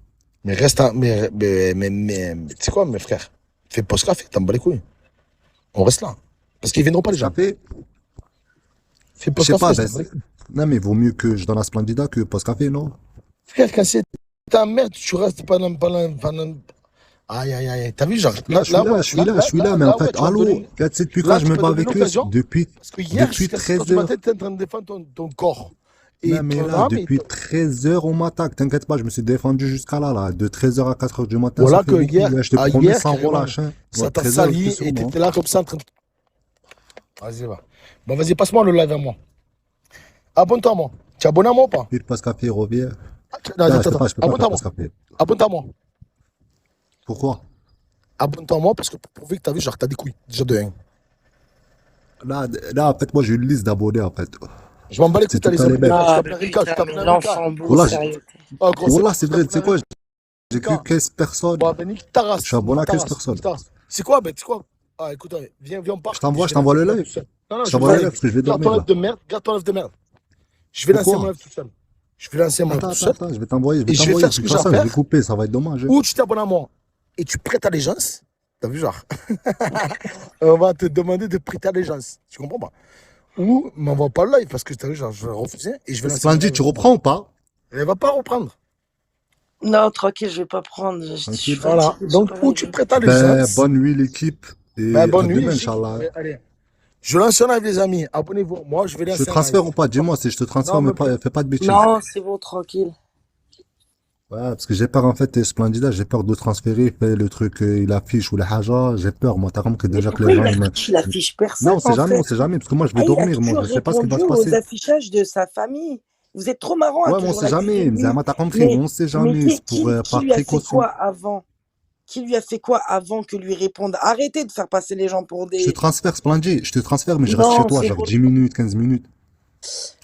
Mais reste en... Mais tu sais quoi, mes frères? Fais post café, t'en bats les couilles. On reste là. Parce qu'ils viendront pas, les gens. Café? Fais Je post sais pas, café. non, mais vaut mieux que je donne à Splendida que post café, non? Frère, quand c'est ta merde, tu restes pendant... Aïe. T'as vu, genre... Je suis là, mais en fait, allô, depuis quand je me bats avec eux? Depuis Parce que hier, depuis jusqu'à 13 du heures. matin, t'es en train de défendre ton corps. Non, mais là, depuis 13 heures, on m'attaque. T'inquiète pas, je me suis défendu jusqu'à là. De 13 heures à 4 heures du matin. Voilà ça fait que beaucoup. hier, Je te promets sans carrément, relâche. Hein. ça Ouais, t'a 13 heures, sali plus et sûrement. t'étais là comme ça en train de... Vas-y, va. Bon, vas-y, passe-moi le live à moi. Abonne-toi à moi. Tu es abonné à moi ou pas? Pile Passe Café revient. Non, Non, attends, je peux pas abonne-toi faire à moi. Passe Café. Abonne-toi à moi. Pourquoi? Abonne-toi à moi parce que pour prouver que t'as vu, genre, t'as des couilles. Déjà de 1. Là, en fait, moi, j'ai une liste d'abonnés, en fait. Je m'en bats les couilles, C'est t'as tout le les temps les abonnés. mêmes. Je Ah, tape mais un Rika, je putain, tape mais un Rika. l'enfant beau, Voilà, sérieux. Oh, gros, c'est voilà, bon, c'est je vrai, tape tu sais un quoi? J'ai que Rika. 15 personnes. Bon, ben, nique ta Je suis race. abonné Nique à ta 15 race. personnes. Nique ta race. C'est quoi, ben, c'est quoi? Ah, écoute, ouais, viens, on part. Je Je vais t'envoie lancer le mon live live. tout seul. Non, Je je vais t'envoie le lancer. live parce que je vais Garde ton dormir, live là. de merde. Garde ton live de merde. Je vais lancer mon Pourquoi? live tout seul. Je vais lancer mon live tout seul. Attends, je vais t'envoyer, Et je vais De faire ce toute que j'ai à façon, je vais faire. couper, ça va être dommage. Ou tu t'abonnes à moi et tu prêtes allégeance. T'as vu, genre? On va te demander de prêter allégeance. Tu comprends pas? Ou m'envoie pas le live parce que t'as vu, genre, je vais refuser et je vais lancer mon Splendid, live. tu reprends ou pas? Elle va pas reprendre. Non, tranquille, je vais pas prendre. Je suis Tranquille. Voilà. fatiguée, j'ai Donc, pas ou tu rêvé. prêtes Ben, allégeance. bonne nuit, l'équipe. Ben, Et à bonne nuit, demain, les filles. Inch'Allah. Allez. Je lance un live, les amis. Abonnez-vous. Moi, je vais Je te lancer un transfère live. ou pas? Dis-moi si je te transfère, Non, mais même pas. fais pas de bêtises. Non, c'est bon, tranquille. Ouais, parce que j'ai peur, en fait, t'es Splendida, j'ai peur de transférer, fait le truc, il affiche ou les haja, j'ai peur, moi, t'as compris que Mais déjà que pourquoi les gens, il affiche personne, Non, en on fait? sait jamais, parce que moi, je vais Ah, il a dormir, moi, toujours je sais pas ce qui va répondu se aux passer. affichages de sa famille. Vous êtes trop marrant à Ouais, mais on toujours sait l'accuser jamais, lui. Zama, t'as compris, Mais, on sait mais jamais, c'est pour, qui par lui a fait précaution. quoi avant? Qui lui a fait quoi avant que lui réponde? Arrêtez de faire passer les gens pour Je te des... transfère, Splendid, je te transfère, mais je reste chez Non, toi, c'est genre bon. 10 minutes, 15 minutes.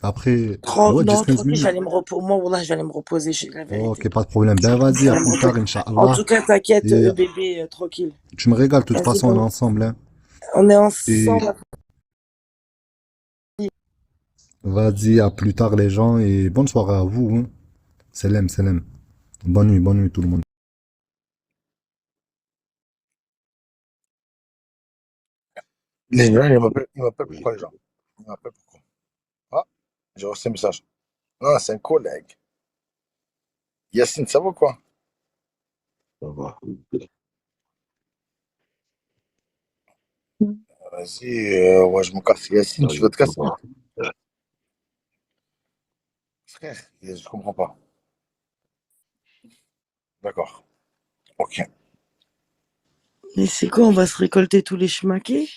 Après, ouais, Non, 10-15 tranquille, minutes. j'allais me reposer. Moi, wallah, j'allais me reposer, j'ai la vérité. Ok, pas de problème. Ben, vas-y, à J'allais me plus tard, reposer. En Inch'Allah. tout cas, t'inquiète, Et bébé, tranquille. tu me régales, de toute Vas-y, façon, on est bon. ensemble, hein. On est Et ensemble. vas-y, à plus tard, les gens, et bonne soirée à vous, hein. Salam, salam. Bonne nuit, tout le monde. Les gens, ils m'appellent pourquoi, les gens? Ils m'appellent pourquoi? Ah, j'ai reçu un message. Non, c'est un collègue. Yacine, ça va quoi? Ça va. Vas-y, ouais, je me casse. Yacine, tu veux te casser? Frère, je comprends pas. D'accord. Ok. Mais c'est quoi, on va se récolter tous les schmaqués?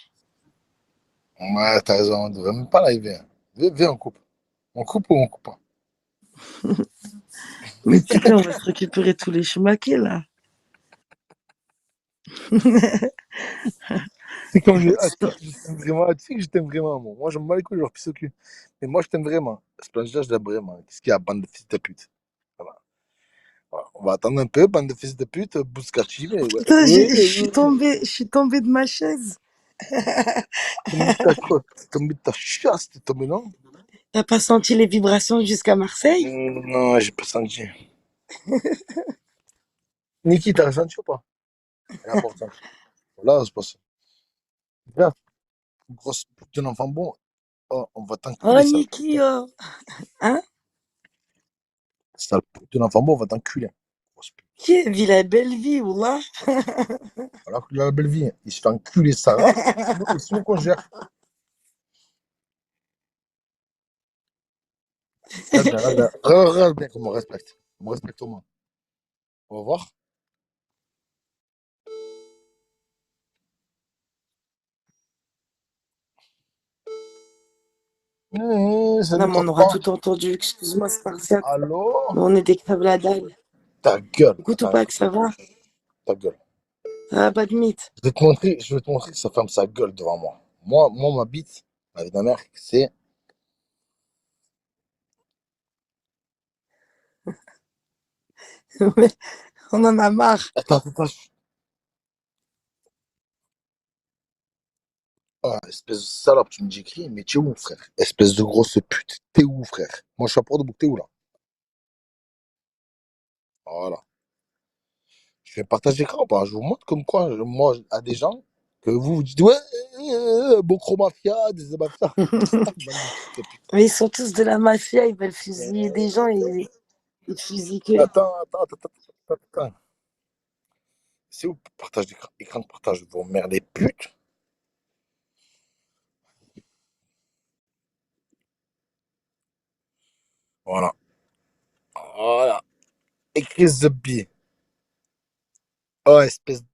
Ouais, t'as raison, on devrait même pas l'arriver. Viens, on coupe. On coupe ou on coupe pas? Mais putain, on va se récupérer tous les schmaqués, là. C'est comme je, tu sais que je t'aime vraiment, tu sais que je t'aime vraiment, moi. Moi, je me bats les couilles, je leur pisse au cul. Mais moi, je t'aime vraiment. Splendida, je l'aime vraiment. Qu'est-ce qu'il y a, bande de fils de pute? Voilà. Voilà. On va attendre un peu, bande de fils de pute, Bouskachi, mais ouais. Putain, je suis tombée de ma chaise. T'es tombé de ta chasse, t'es tombé, non? T'as pas senti les vibrations jusqu'à Marseille? Non, j'ai pas senti. Niki, t'as ressenti ou pas? C'est important. Voilà, c'est pas ça. Regarde, grosse pute d'un enfant bon. Oh, on va Oh, t'enculer, sale pute. Niki, oh. Hein? Sale pute d'un enfant bon, on va t'enculer. Grosse pute. Qui est Villa Belle-Vie, ou là? Alors qu'il a la belle vie, il se fait enculer sa race. C'est nous qu'on gère. Regarde bien comment on respecte. On respecte au moins. On va voir. Non, Salut mais on aura tonton. tout entendu. Excuse-moi, Spartiate. Allô? Mais on est des câbles à dalle. Ta gueule. Écoute ou pas que ça va? Ta gueule. Ça va pas de mythe. Je vais te montrer que ça ferme sa gueule devant moi. Moi, ma bite, la vie de ma mère, c'est. Mais on en a marre. Attends. Ah, espèce de salope, tu me dis qui, mais t'es où, frère? Espèce de grosse pute. T'es où, frère? Moi, je suis à Port-de-Bouc, t'es où, là? Voilà. Je fais partage d'écran ou pas? Je vous montre comme quoi, moi, à des gens, que vous dites, ouais, Bocro Mafia, des mafia. Mais ils sont tous de la mafia. Ils veulent fusiller des gens. Ils fusillent que. Attends. C'est où partage d'écran? Écran de partage, vos mères les putes. Voilà. Voilà. Écris The B. Oh, espèce de.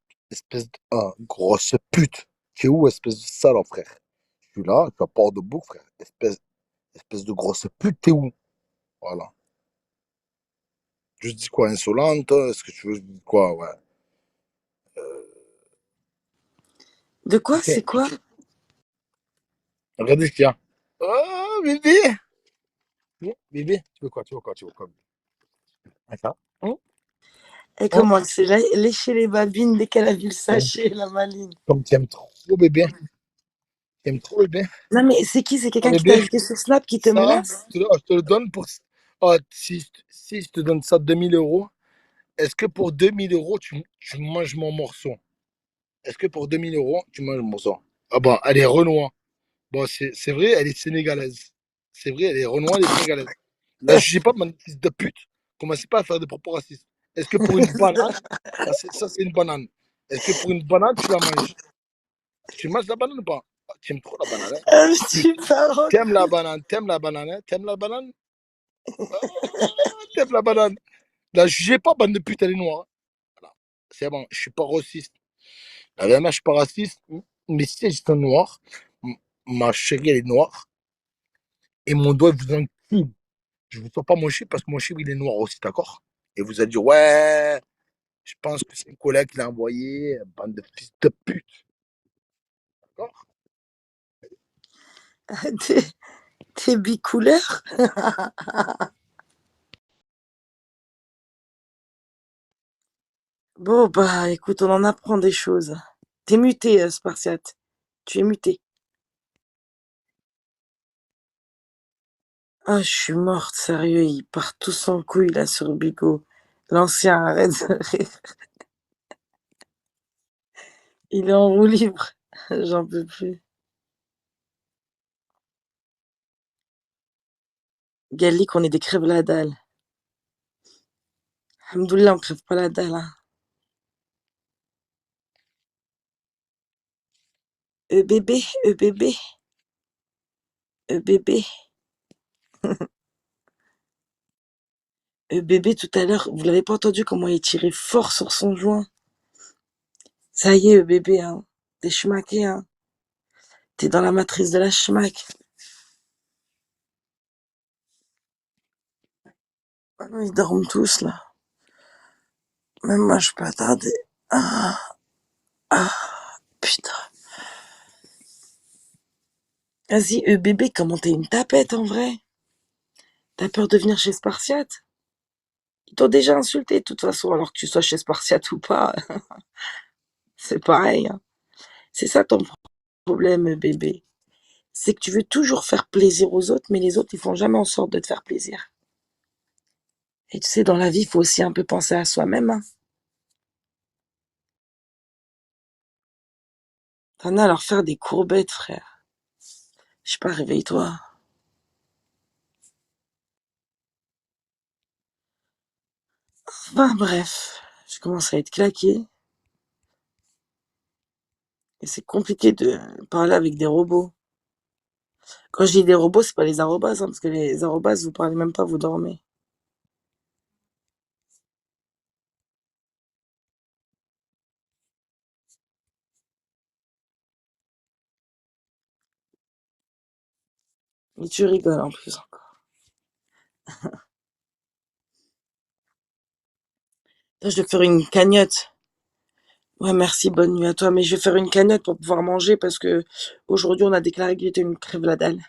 Oh, grosse pute. Tu es où, espèce de salope, frère? Je suis là, je suis à Port-de-Bouc, frère. Espèce de grosse pute, t'es où? Voilà. Je dis quoi, insolente? Est-ce que tu veux quoi? Ouais. De quoi? Ok. C'est quoi? Regardez ce qu'il y a. Oh, bébé! Bébé, tu veux quoi? Tu veux quoi? Tu veux quoi? Attends. Et Hein? comment elle s'est léché les babines dès qu'elle a vu le Comme, sachet, la maline. comme tu aimes trop, bébé. Tu aimes trop, bébé. Non, mais c'est qui? C'est Ah, quelqu'un qui t'a bébé, ajouté sur Snap qui te ça, menace? je te le donne pour. Ah, si je te donne ça 2000 euros, est-ce que pour 2000 euros, tu manges mon morceau? Est-ce que pour 2000 euros, tu manges mon morceau? Ah bon, elle est Renoir. Bon, c'est vrai, elle est sénégalaise. C'est vrai, elle est Renoir, elle est sénégalaise. Là, je sais pas, mon fils de pute. Commencez pas à faire des propos racistes. Est-ce que pour une banane, ça c'est une banane. Est-ce que pour une banane, tu la manges? Tu manges la banane ou pas? Ah, tu aimes trop la banane, hein? Tu pars en T'aimes la couille. banane, t'aimes la banane, hein? T'aimes la banane? Ah, t'aimes la banane. La jugez pas, bande de pute, elle est noire. Voilà. C'est bon, je suis pas raciste. La dernière, je suis pas raciste. Mais si j'étais noir, ma chérie, elle est noire. Et mon doigt vous en cul. Je ne vous sors pas mon chiffre parce que mon chiffre, il est noir aussi, d'accord? Et vous allez dire, ouais, je pense que c'est un collègue qui l'a envoyé, bande de fils de pute. D'accord? T'es t'es bicouleur? Bon, bah, écoute, on en apprend des choses. T'es muté, Spartiate. Tu es muté. Ah, je suis morte, sérieux. Il part tous en couille, là, sur Bigo. L'ancien, arrête de rire. Il est en roue libre. J'en peux plus. Gallic, on est des crèves la dalle. Alhamdoulilah, on crève pas la dalle, hein. Bébé, bébé, bébé. Bébé, tout à l'heure, vous l'avez pas entendu comment il tirait fort sur son joint? Ça y est, bébé, hein. T'es schmaqué, hein. T'es dans la matrice de la schmack. Ah non, ils dorment tous, là. Même moi, je peux attarder. Ah, ah, putain. Vas-y, bébé, comment t'es une tapette, en vrai? T'as peur de venir chez Spartiate? Ils t'ont déjà insulté, de toute façon, alors que tu sois chez Spartiate ou pas. C'est pareil, hein. C'est ça ton problème, bébé. C'est que tu veux toujours faire plaisir aux autres, mais les autres, ils font jamais en sorte de te faire plaisir. Et tu sais, dans la vie, il faut aussi un peu penser à soi-même, hein. T'en as à leur faire des courbettes, frère. Je sais pas, réveille-toi. Enfin, bref. Je commence à être claqué. Et c'est compliqué de parler avec des robots. Quand je dis des robots, c'est pas les arrobas, hein, parce que les arrobas, vous parlez même pas, vous dormez. Mais tu rigoles en plus encore. Là, je vais faire une cagnotte. Ouais, merci, bonne nuit à toi. Mais je vais faire une cagnotte pour pouvoir manger parce que aujourd'hui, on a déclaré qu'il était une crève la dalle.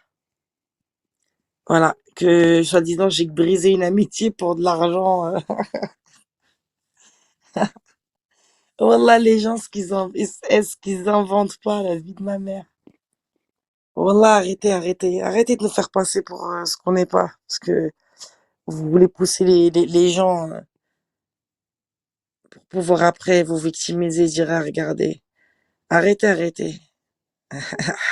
Voilà. Que, soi-disant, j'ai brisé une amitié pour de l'argent. Wallah, les gens, est-ce qu'ils inventent pas la vie de ma mère? Wallah, arrêtez, arrêtez. Arrêtez de nous faire passer pour ce qu'on n'est pas. Parce que vous voulez pousser les gens pour pouvoir après vous victimiser, dire, ah, regardez. Arrêtez, arrêtez.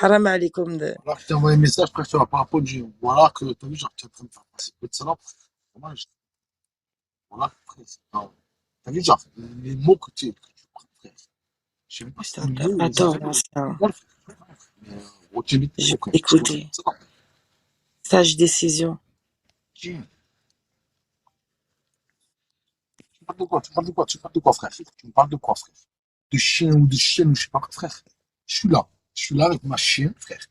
Haram alaikum de. Alors, je t'ai envoyé un message, frère, tu vas pas répondu. Voilà que tu as vu, genre, tu es en train de faire passer peu de salope. Voilà, voilà, frère, c'est pas. T'as vu, genre, les mots que tu prends, frère. Je sais même pas si Putain, les mots, ils attends, arrivent. l'ancien. Voilà, frère. Mais, tu évites Je trop, vais quand tu vois, t'écouter. ça va. Sage décision. Tiens, tu parles de quoi? Tu parles de quoi? Tu parles de quoi, frère? Tu me parles de quoi, frère? De chien ou de chienne ou je sais pas quoi, frère. Je suis là. Je suis là avec ma chienne, frère.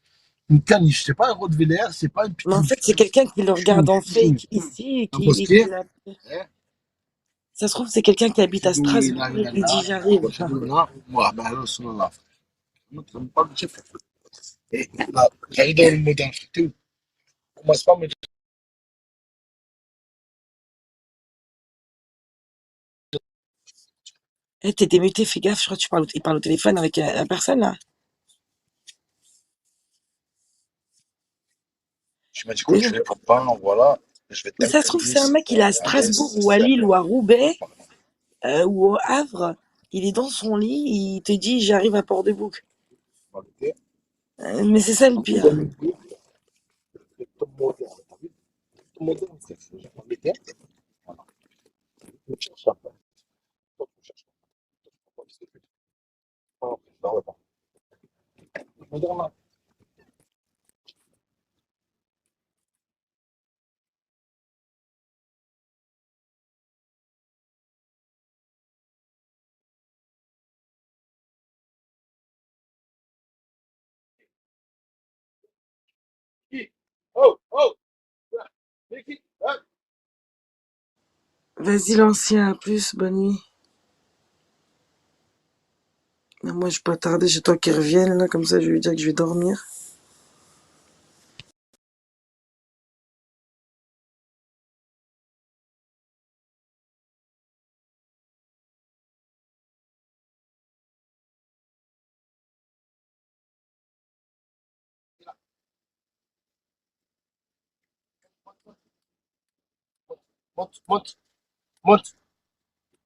Une caniche, c'est pas un Rottweiler, c'est pas une Mais en pitbull. fait, c'est quelqu'un qui le Chou, regarde en chou, fake ici et un qui bosquet. l'a. Hein? Ça se trouve, c'est quelqu'un qui habite à Shadow Strasbourg là, et qui dit là, j'arrive. Shadow là. Moi, ben là, c'est là. Moi, tu me parles de chef. Et là, j'arrive dans le modèle. Tu commences pas à me dire. Eh, t'es démuté, fais gaffe, je crois que il parle au téléphone avec la personne là. Tu m'as dit quoi? Mais, Tu réponds pas, voilà. Je vais mais ça se trouve, c'est un t'interdire mec, il est à d'aller Strasbourg ou à faire. Lille ou à Roubaix ou au Havre. Il est dans son lit, il te dit j'arrive à Port-de-Bouc. Mais c'est ça le pire. Ton modèle, t'as vu? Ton modèle, frère. J'ai pas métier. Voilà. Je cherche ça. Toi, tu cherches pas. Qu'est-ce que tu fais? Ah, non, ouais, pas. Modèle, là. Qui? Oh, oh! C'est qui? Hein? Vas-y l'ancien, à plus, bonne nuit. Mais moi je vais pas tarder, j'ai toi qui revienne là, comme ça je vais lui dire que je vais dormir. Monte, monte, monte,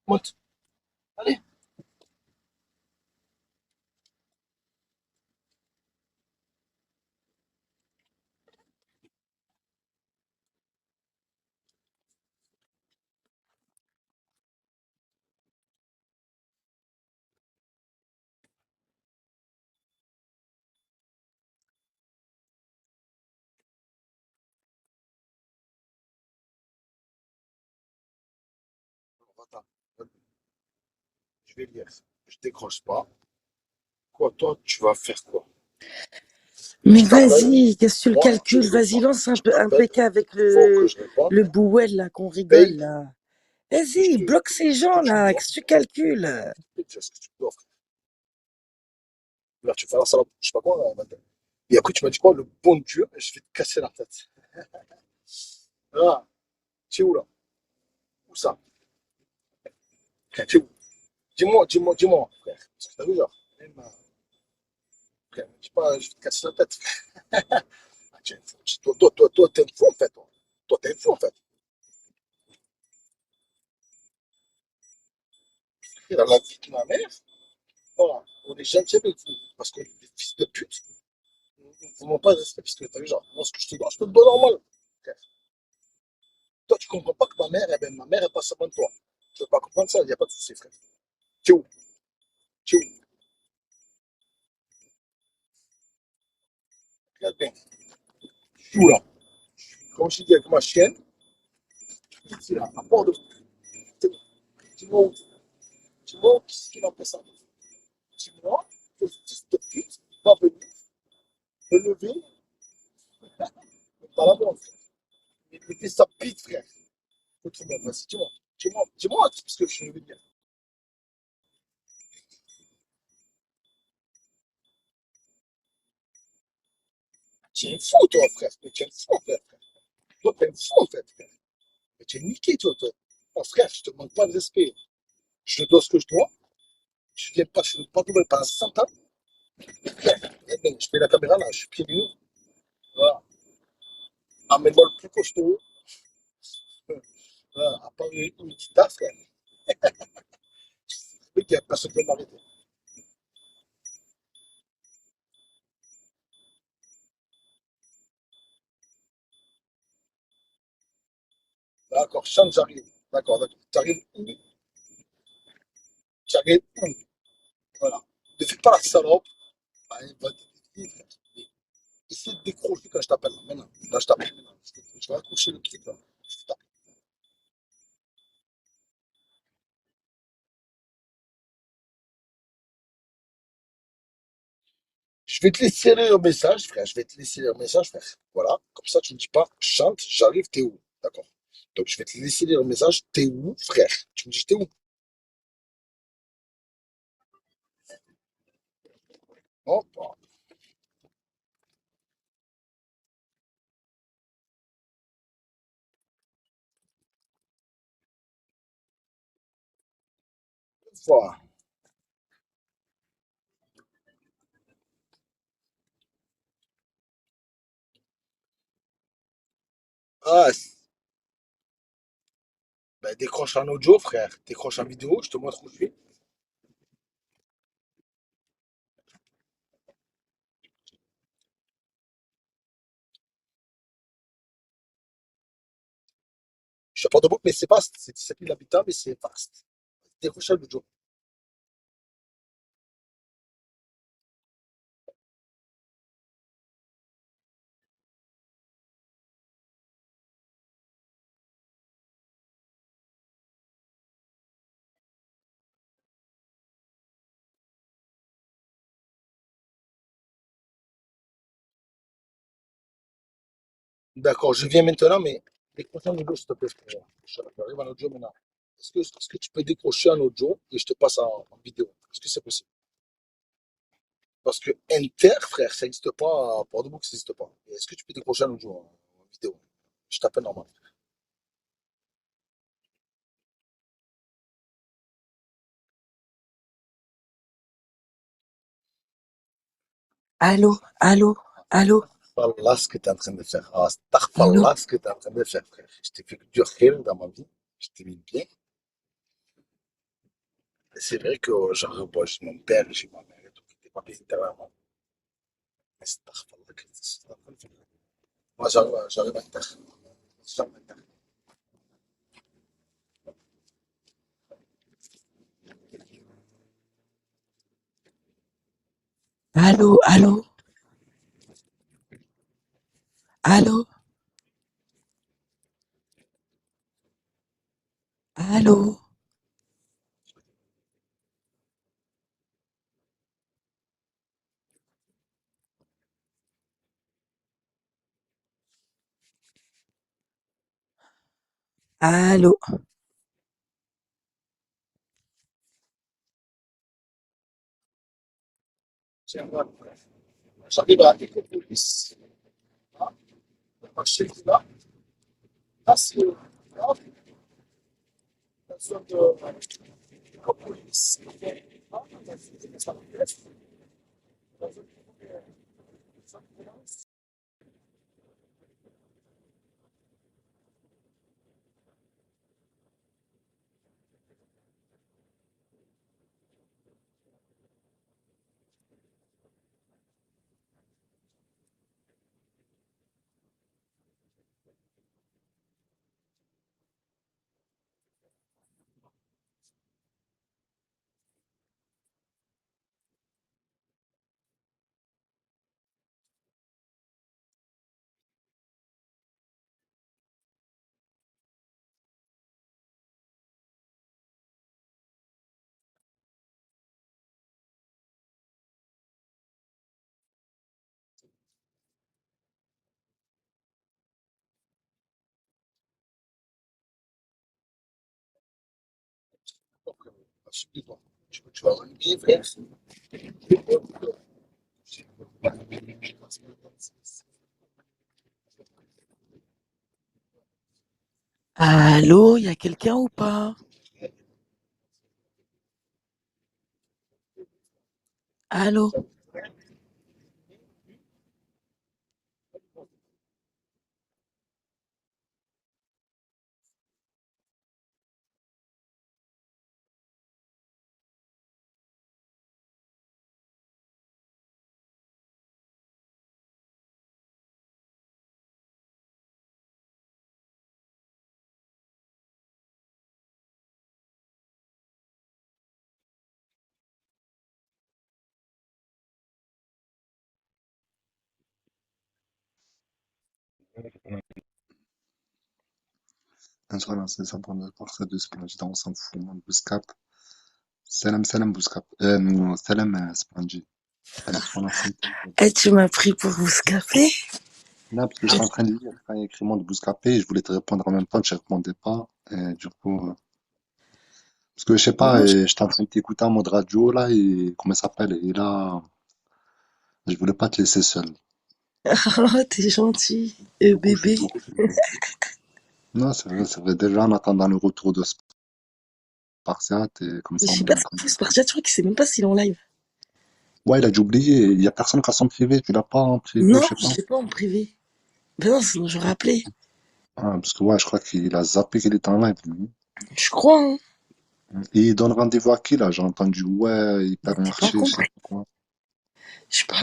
monte. Allez. Attends, je vais lire. Je décroche pas. Quoi, toi, tu vas faire quoi? Mais Je t'appelle. vas-y, qu'est-ce que tu le Moi, je calcules? ne veux Vas-y, pas. lance Je un t'appelle. PK avec Il faut que je réponde. le bouel là, qu'on rigole Paye là. que je Vas-y, te, bloque ces ce que gens tu me là, dois. qu'est-ce que tu calcules? C'est ce que tu me dois. Là, tu fais la salade, je sais pas quoi. Là, maintenant. Et après, tu m'as dit quoi? Le bon Dieu, je vais te casser la tête. Ah, tu es où là? Où ça? Frère, tu es où? Dis-moi, dis-moi, dis-moi, frère. Parce que t'as vu, genre, même, frère, dis pas, je vais te casser la tête. Ah, tu es un fou. Toi, t'es un fou en fait. Toi, t'es un fou en fait. Dans la vie de ma mère, voilà, on est gentil avec vous. Parce que les fils de pute, vous m'ont pas de respect. Parce que t'as vu, genre, moi, ce que je te dois normal. Frère. Toi, tu comprends pas que ma mère, eh ben, ma mère, elle passe avant toi. Tu veux pas comprendre ça, il n'y a pas de souci, frère. Tu es où? Tu es où? Regarde bien. Je suis où là? Comme je dis avec ma chienne, ici là, à bord de. Dis-moi où? Dis-moi qui c'est qui m'a fait ça? Dis-moi que le fils de pute va venir me lever, dans la mort, frère. Il mettait sa bite, frère. Autrement, vas-y, dis-moi. Dis-moi, parce que je veux dire. Tu es un fou, toi, frère. Mais tu es un fou, en fait. Toi, tu es un fou, en fait, frère. Mais tu es niqué, toi. Mon frère, je te manque pas de respect. Je te dois ce que je dois. Je ne viens pas de nouvelles pendant 100 ans. Frère, je mets la caméra là, je suis pieds nus. Voilà. Amène-moi le plus costaud. Voilà. À part une guitare, frère. Mais il n'y a personne qui va m'arrêter. D'accord, chante, j'arrive. D'accord, d'accord. T'arrives où? J'arrive où? Voilà. Ne fais pas la salope. Ah, il va te dire, frère. Essaie de décrocher quand je t'appelle. Maintenant. Là, je t'appelle. Je vais accrocher le truc là. Je t'appelle. Je vais te laisser un message, frère. Je vais te laisser un message, frère. Voilà. Comme ça, tu ne dis pas, chante, j'arrive, t'es où? D'accord. Donc, je vais te laisser un message, t'es où, frère? Tu me dis, t'es où? Oh, bah, voilà. Ah, ben, décroche en audio, frère. Décroche en vidéo, je te montre où je suis. Je suis à Port-de-Bouc, mais c'est vaste. C'est 17 000 habitants, mais c'est vaste. Décroche en audio. D'accord, je viens maintenant, mais décroche en audio, s'il te plaît, frère. J'arrive en audio maintenant. Est-ce que tu peux décrocher en audio et je te passe en vidéo? Est-ce que c'est possible? Parce que Inter, frère, ça n'existe pas. Port-de-Bouc, ça n'existe pas. Est-ce que tu peux décrocher un autre jour en vidéo? Je t'appelle normal. Allô, allô, allô, Voilà ce que tu es en train de faire. Ah, allô. voilà ce que tu es en train de faire, frère. Je t'ai fait du khir dans ma vie. Je t'ai mis bien. Et c'est vrai que genre, bon, j'ai mon père, j'ai ma mère et tout, qui n'étaient pas bien intérieurement. Mais c'est astaghfirullah que tu es en train de faire. Moi, j'arrive à Inter. J'arrive à Inter. Allô, allô, allô, allô, allô. J'arrive à Ecopolis. Là, le marché qui est là. Là, c'est là, la zone de Ecopolis. Là, la zone de Los Angeles. La zone de Los Angeles. Absolument. Tu vas enlever, frère. Allô, y a quelqu'un ou pas? Allô? Un soir, c'est ça pour le parfait de Splendid, on s'en fout, man. Bouscap. Salam, salam, Bouscap. Non, salam, Splendid. Elle prend la cinquième. Eh, tu m'as pris pour vous café? Non, parce que j'étais en train de lire quand il y a écrit mon de Bouscapé et je voulais te répondre en même temps, tu répondais pas. Et du coup, parce que je sais pas, Non, j'étais en train de t'écouter en mode radio là et comment ça s'appelle? Et là, je voulais pas te laisser seul. oh, t'es gentil, Du coup, je suis bébé. sorti. Non, c'est vrai, c'est vrai. Déjà, en attendant le retour de Spartiate et comme Je ça, on sais est pas en ce train de... qu'il faut se partir, tu vois qu'il sait même pas s'il est en live. Ouais, il a dû oublier. Il y a personne qui a son privé. Tu l'as pas en privé ou Non, je sais je pas. l'ai pas en privé. Ben non, sinon j'aurais appelé. Ah, parce que ouais, je crois qu'il a zappé qu'il était en live, lui. Je crois, hein. Et il donne rendez-vous à qui là? J'ai entendu ouais, J'ai pas hypermarché, je sais compris. pas quoi. J'ai pas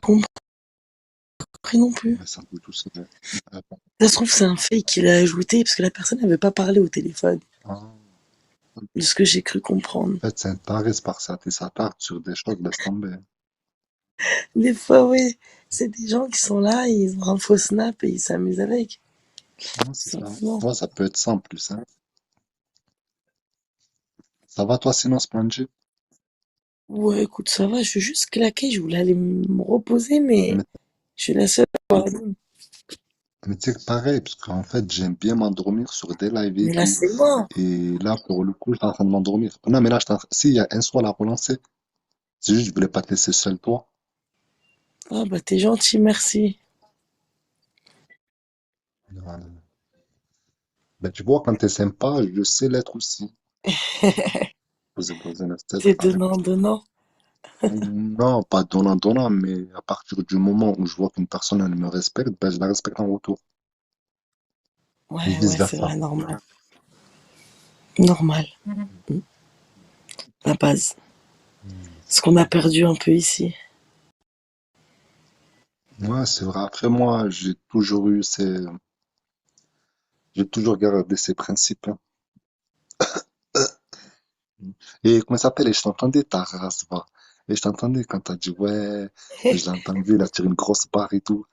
compris non plus. Ouais, c'est un peu tout ça. Ça se trouve, c'est un fake qu'il a ajouté parce que la personne n'avait pas parlé au téléphone. Ah, De ce que j'ai cru comprendre. en fait, c'est un taré Spartiate et ça tarde sur des choses, laisse tomber. Des fois, ouais, c'est des gens qui sont là, ils ont un faux snap et ils s'amusent avec. Non, c'est ça. Simplement. Ouais, ça peut être ça en plus, hein. Ça va toi sinon, Spongy? Ouais, écoute, ça va, je suis juste claquée, je voulais aller me reposer, mais Mais, je suis la seule à avoir la mais tu sais que pareil, parce qu'en fait, j'aime bien m'endormir sur des lives et Mais là, tout. c'est mort. Et là, pour le coup, j'étais en train de m'endormir. Non, mais là, si, il y a un soir à relancer. C'est juste, je voulais pas te laisser seul, toi. Ah, bah, t'es gentil, merci. Voilà. Ben, tu vois, quand t'es sympa, je sais l'être aussi. Poser une tête, C'est arrête. donnant, donnant. Non, pas donnant, donnant, mais à partir du moment où je vois qu'une personne, elle me respecte, ben, je la respecte en retour. Et Ouais, ouais, c'est vice-versa. vrai, normal. Normal. La base. Ce qu'on a perdu un peu ici. Ouais, c'est vrai. Après, moi, j'ai toujours gardé ces principes, hein. Et comment ça s'appelle? Et je t'entendais, ta race, va. Et je t'entendais quand t'as dit, ouais, je l'ai entendu, il a tiré une grosse barre et tout.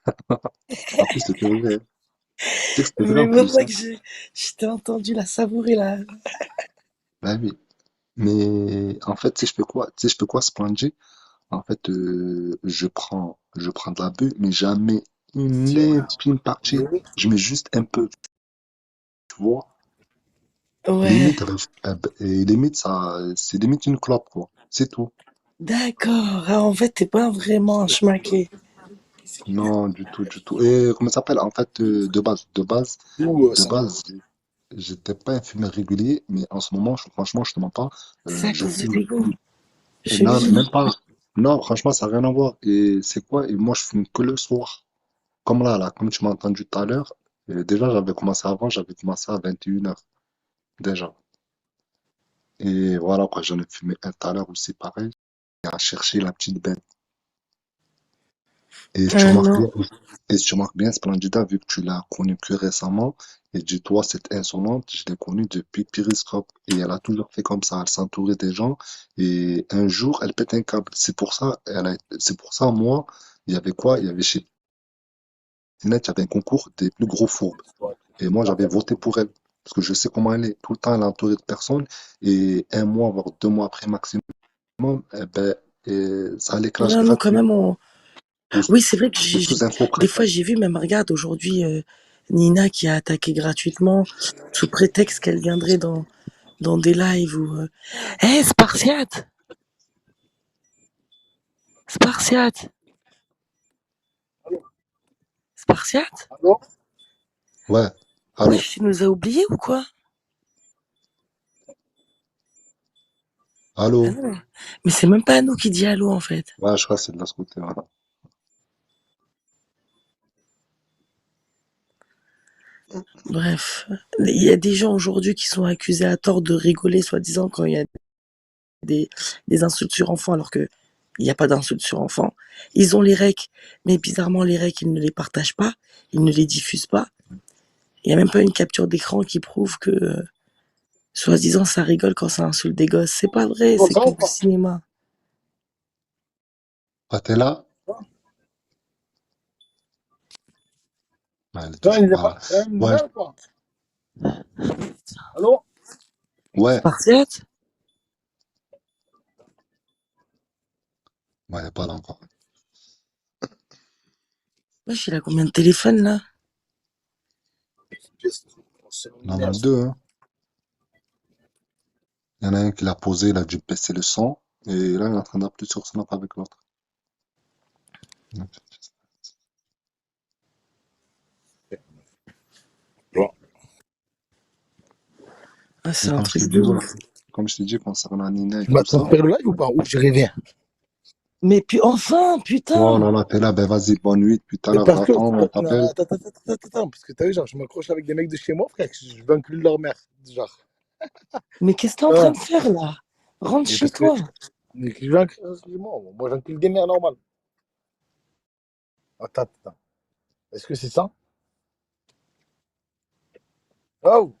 En plus, c'était vrai, hein. Tu sais que c'était vrai Mais en même plus, moi hein. que je t'ai entendu la savourer là. Bah oui. Mais en fait, tu sais, je fais quoi? Tu sais, je fais quoi, Splendid? En fait, je prends de la bulle, mais jamais une infime partie. Je mets juste un peu, tu vois. Ouais, Limite, et limite, ça, c'est limite une clope, quoi. C'est tout. d'accord. Ah, en fait, t'es pas vraiment un schmaqué. Non, du tout, du tout. Et comment ça s'appelle? En fait, de base, j'étais pas un fumeur régulier, mais en ce moment, franchement, je te mens pas, C'est à je cause de fume. l'ego. Je Non, vis. même pas. Non, franchement, ça n'a rien à voir. Et c'est quoi? Et moi, je fume que le soir. Comme là, comme tu m'as entendu tout à l'heure, déjà, j'avais commencé avant, j'avais commencé à 21 heures déjà. Et voilà, quoi, j'en ai fumé un tout à l'heure aussi, pareil, et à chercher la petite bête. Et tu Ah remarques non. bien, Splendida, vu que tu l'as connue que récemment, et dis-toi, cette insolente, je l'ai connue depuis Periscope. Et elle a toujours fait comme ça, elle s'entourait des gens, et un jour, elle pète un câble. C'est pour ça, moi, il y avait quoi? Il y avait chez Net, il y avait un concours des plus gros fourbes. Et moi, j'avais voté pour elle. Parce que je sais comment elle est. Tout le temps, elle est entourée de personnes. Et un mois, voire 2 mois après maximum, eh ben, ça allait clash Non, non, quand gratuit. même, Ou, oui, c'est vrai que ou sous info des près. fois j'ai vu, même regarde, aujourd'hui, Nina qui a attaqué gratuitement sous prétexte qu'elle viendrait dans des lives ou. Hé, Spartiate! Spartiate! Spartiate? Ouais. Allô? Wesh, tu nous as oubliés ou quoi? Ah Allô? non. Mais c'est même pas à nous qui dit allô en fait. Ouais, je crois que c'est de la côté, voilà. Bref, il y a des gens aujourd'hui qui sont accusés à tort de rigoler, soi-disant, quand il y a des, des insultes sur enfants, alors que il n'y a pas d'insultes sur enfants. Ils ont les recs, mais bizarrement, les recs, ils ne les partagent pas, ils ne les diffusent pas. Il n'y a même pas une capture d'écran qui prouve que, soi-disant, ça rigole quand ça insulte des gosses. C'est pas vrai, c'est que du cinéma. Ah, t'es là? Ouais, elle est toujours pas là. Ouais, ouais. Spartiate? Ouais, elle est pas là encore. Wesh, il a combien de téléphones là? Il en a deux, hein. Il y en a un qui l'a posé, il a dû baisser le son. Et là, il est en train d'appeler sur Snap avec l'autre. Ah, c'est un Comme je truc t'ai de dit, ouf. comme je t'ai dit, concernant Nina et Tu m'as tout ça. transféré le live ou pas? Ou je reviens? Mais puis enfin, Ouais, putain! on en a fait là, ben vas-y, bonne nuit, puis tout à Mais l'heure, parce que, j'attends, on t'appelle. attends, parce que t'as vu, genre, je m'accroche avec des mecs de chez moi, frère, je veux inclure leur mère, genre. Mais qu'est-ce que t'es en train de faire là? Rentre Mais chez parce que, toi. mais je veux inclure, moi j'inclure des mères normales. Attends. Est-ce que c'est ça? Oh,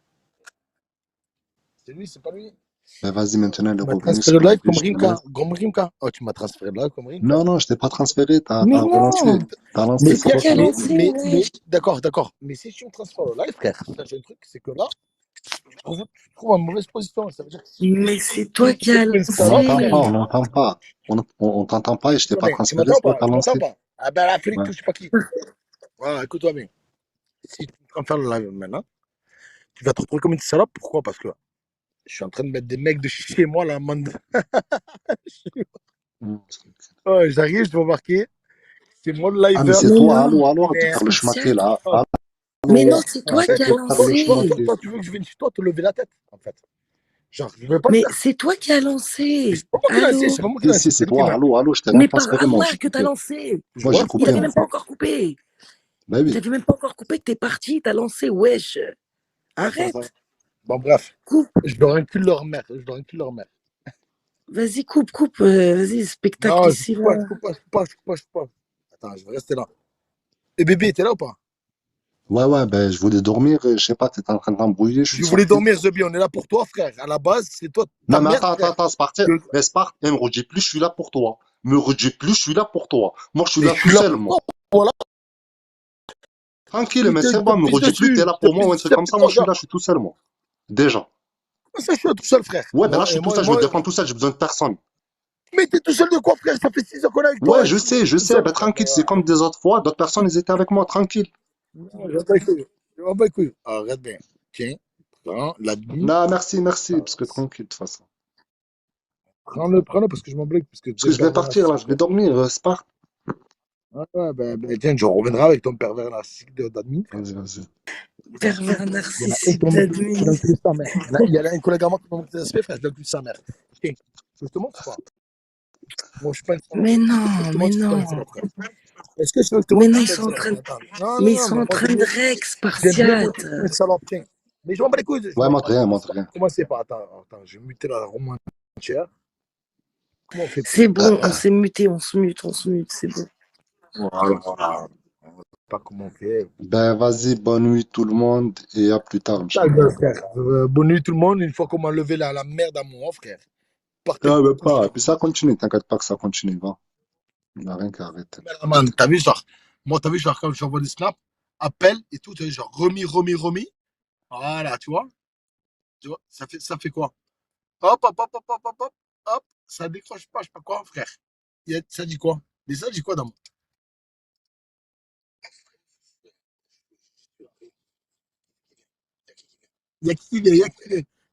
c'est lui, c'est pas lui. Ben vas-y, maintenant, il est Tu m'as revenu, transféré c'est le live lundi, comme je te Rimka, laisse. comme Rimka. Oh, tu m'as transféré le live comme Rimka. Non, je t'ai pas transféré, t'as Mais relancé. non! T'as lancé, Mais C'est c'est toi toi qui as qui l'as lancé, fait. wesh! d'accord. Mais si tu me transfères le live, frère, là, j'ai un truc, c'est que là, je trouve en mauvaise position. Ça veut dire que Mais c'est si toi je te qui fais as comme une On salope, lancé! n'entend frère, pas, on n'entend pas. On t'entend pas et je t'ai écoute-moi pas bien, tu transféré, m'entends c'est toi pas, qui as tu m'entends lancé. pas. Ah ben, l'Afrique, Ouais. touche pas qui. Voilà, écoute-toi bien. Si tu me transfères le live maintenant, tu vas te retrouver comme une salope. Pourquoi? Parce que je suis en train de mettre des mecs de chez moi, là, man. Mm. Oh, j'arrive, je vais marquer. C'est moi le Ah, mais liver. c'est Mais toi, non! allô, arrête de Mais, faire le schmaqué Spatial! là. oh, Mais non, Allô, c'est toi arrête qui as de faire le lancé! schmaqué. toi, tu veux que je vienne chez toi te lever la tête, en fait. Genre, je veux pas le Mais faire. c'est toi qui as Mais lancé! c'est pas moi qui l'ai lancé, Allô? c'est pas moi qui l'ai Si, lancé, c'est c'est lui qui toi, m'a. allô, je t'ai rien Mais par transféré, moi, Allah j'ai que t'as coupé. lancé! Je Moi, vois j'ai que Il c'est coupé, avait toi. moi. même pas encore coupé! Bah Il oui. avait même pas encore coupé que t'es parti, t'as lancé, wesh! Attends. Arrête! Bon, bref. Coupe! Je leur incule leur mère. Vas-y, coupe, vas-y, spectacle Non, je ici, coupe pas, là. je coupe pas, je coupe pas, je coupe pas, je coupe pas. Attends, je vais rester là. Et bébé, t'es là ou pas? Ouais, ben, je voulais dormir, je sais pas, t'étais en train de t'embrouiller, je suis Je voulais sorti. dormir, Zebi, on est là pour toi, frère. À la base, c'est toi, ta Non, mais mère, frère. c'est parti. Mais c'est pas, me redis plus, je suis là pour toi. Me redis plus, je suis là pour toi. Moi, je suis Mais là je tout suis là seul, pour moi. toi, voilà. Tranquille, Tu mais c'est te bon, me pisses redis plus, dessus, t'es là pour moi ou un truc comme ça. Moi, je suis tout seul, moi. Déjà. Comment ça, je suis là tout seul, frère? Ouais, ben là, je suis tout seul, je me Moi, défends tout seul, j'ai besoin de personne. mais t'es tout seul de quoi, frère? Ça fait 6 ans qu'on est avec Ouais, toi. je Tu me dis que sais, t'es tout seul, ben frère. tranquille, c'est comme des autres fois, d'autres personnes, ils étaient avec moi, tranquille. Non, je m'en bats les couilles. Je m'en bats les couilles. Ah, regarde bien. Tiens, prends l'admin. Non, merci, parce que tranquille, de toute façon. Prends-le parce que je m'en bats, parce que Parce que t'es je vais pervers partir, là, je narcissique. vais dormir, c'est pas. Ouais, ben, tiens, je reviendrai avec ton pervers narcissique d'admin, frère. Vas-y. Pervers Il y en a un qui narcissique m'a montré, il d'admin. a inclus sa mère. Il y en a un collègue à moi qui m'a montré l'aspect, frère, il a inclus sa mère. Tiens, je te montre ou pas? Moi, je suis pas une salope. Mais Est-ce que tu veux que je non, te mais montre que je suis pas une non. salope, frère? Est-ce que tu veux que je te Mais montre que non, je suis ils pas une sont en salope? train de... Attends. Non, Mais non, ils non, sont mais en moi, train de rec, j'aime bien spartiate. montrer que je suis une salope, tiens. Mais je m'en bats les couilles. Ouais, montre rien, montre rien. Commencez pas. Attends, je vais muter la romantière. Comment on fait pour C'est muter? bon, on s'est muté, on se mute, c'est bon. Voilà. On ne sait pas comment on fait. Ben, vas-y, bonne nuit tout le monde, et à plus tard, Ta Inch'Allah. gueule, frère. Bonne nuit tout le monde. Une fois qu'on m'a levé la merde à moi, frère. Partez Ah, vous ben coucher. pas, et puis ça continue, t'inquiète pas que ça continue, va. Il n'y a rien qu'à arrêter. Merde, man, t'as vu, genre, moi, t'as vu, genre, quand j'envoie des snaps, appel et tout, t'as vu, genre, remis. Voilà, tu vois? Ça fait quoi? Hop, ça décroche pas, je sais pas quoi, frère. Ça dit quoi? Mais ça dit quoi dans mon. Il y a qui vient.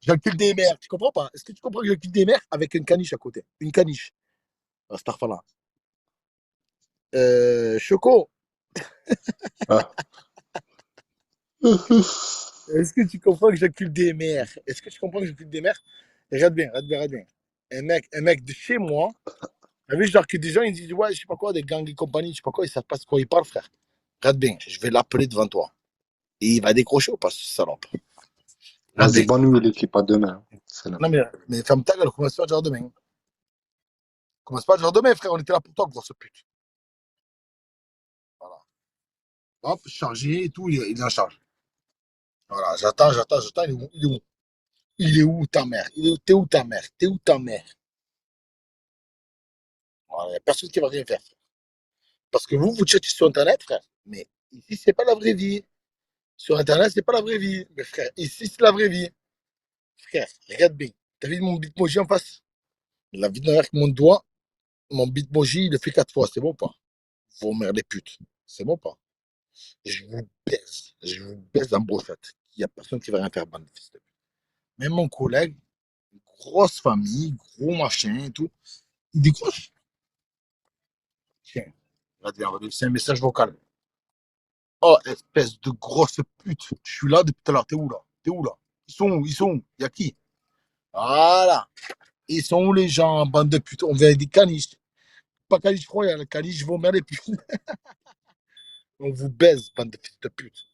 J'encule des mères, tu comprends pas? Est-ce que tu comprends que j'encule des mères avec une caniche à côté? Une caniche. Ah, Starfala. Choco, Ah. est-ce que tu comprends que j'encule des mères? Est-ce que tu comprends que j'encule des mères? Regarde bien. Un mec de chez moi, t'as vu, genre que des gens ils disent, ouais, je sais pas quoi, des gangs et compagnie, je sais pas quoi, ils savent pas de quoi ils parlent, frère. Regarde bien, je vais l'appeler devant toi. Et il va décrocher ou pas, ce salope? Regarde Vas-y, bien. bonne nuit, l'équipe, à demain. Salam. Non, mais ferme ta gueule, commence pas à dire demain. Commence pas à dire demain, frère, on était là pour toi, grosse pute. Voilà. Hop, chargé et tout, il est en charge. Voilà, j'attends, il est où ta mère? T'es où ta mère? T'es où ta mère? Voilà, il n'y a personne qui va rien faire. Parce que vous chattez sur Internet, frère. Mais ici, c'est pas la vraie vie. Sur Internet, c'est pas la vraie vie. Mais frère, ici, c'est la vraie vie. Frère, regarde bien. T'as vu mon bitmoji en face? La vidéo avec mon doigt, mon bitmoji, il le fait 4 fois. C'est bon ou pas? Vos mères les putes. C'est bon pas? Je vous baise. Je vous baise en brochette. Il n'y a personne qui va rien faire, bande de fils de pute. Même mon collègue, grosse famille, gros machin et tout, il décroche. Tiens, regardez, c'est un message vocal. Oh, espèce de grosse pute. Je suis là depuis tout à l'heure. T'es où là? T'es où là? Ils sont où? Ils sont où? Il y a qui? Voilà. Ils sont où les gens, bande de putes? On vient des caniches. Pas caniche froid, il y a le caniche vomir les putes. On vous baise, bande de fils de pute.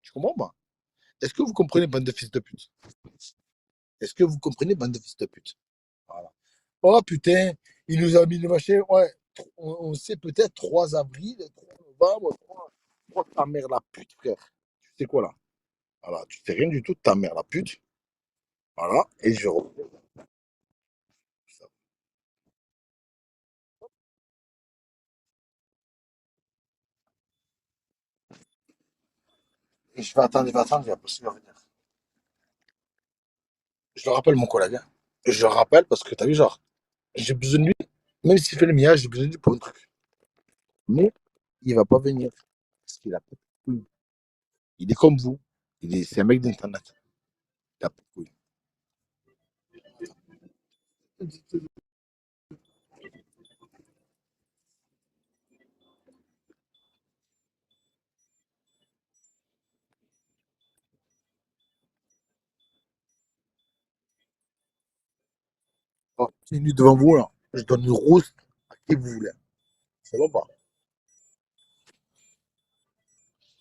Tu comprends pas? Est-ce que vous comprenez, bande de fils de pute? Est-ce que vous comprenez, bande de fils de pute? Voilà. Oh putain, il nous a mis le machin. Ouais, on sait peut-être 3 avril, 3 novembre, 3 ta mère la pute, frère. Tu sais quoi là? Voilà, tu sais rien du tout de ta mère la pute. Voilà, et je reprends ça. Et je vais attendre, il va pas venir. Je le rappelle, mon collègue, hein. Je le rappelle parce que t'as vu, genre, j'ai besoin de lui. Même s'il fait le mien, j'ai besoin de lui pour un truc. Mais il va pas venir. Parce qu'il a pas de couilles. Il est comme vous. C'est un mec d'internet. Il a pas de couilles. Oh, c'est nu devant vous, là. Je donne une rousse à qui vous voulez. Ça va pas?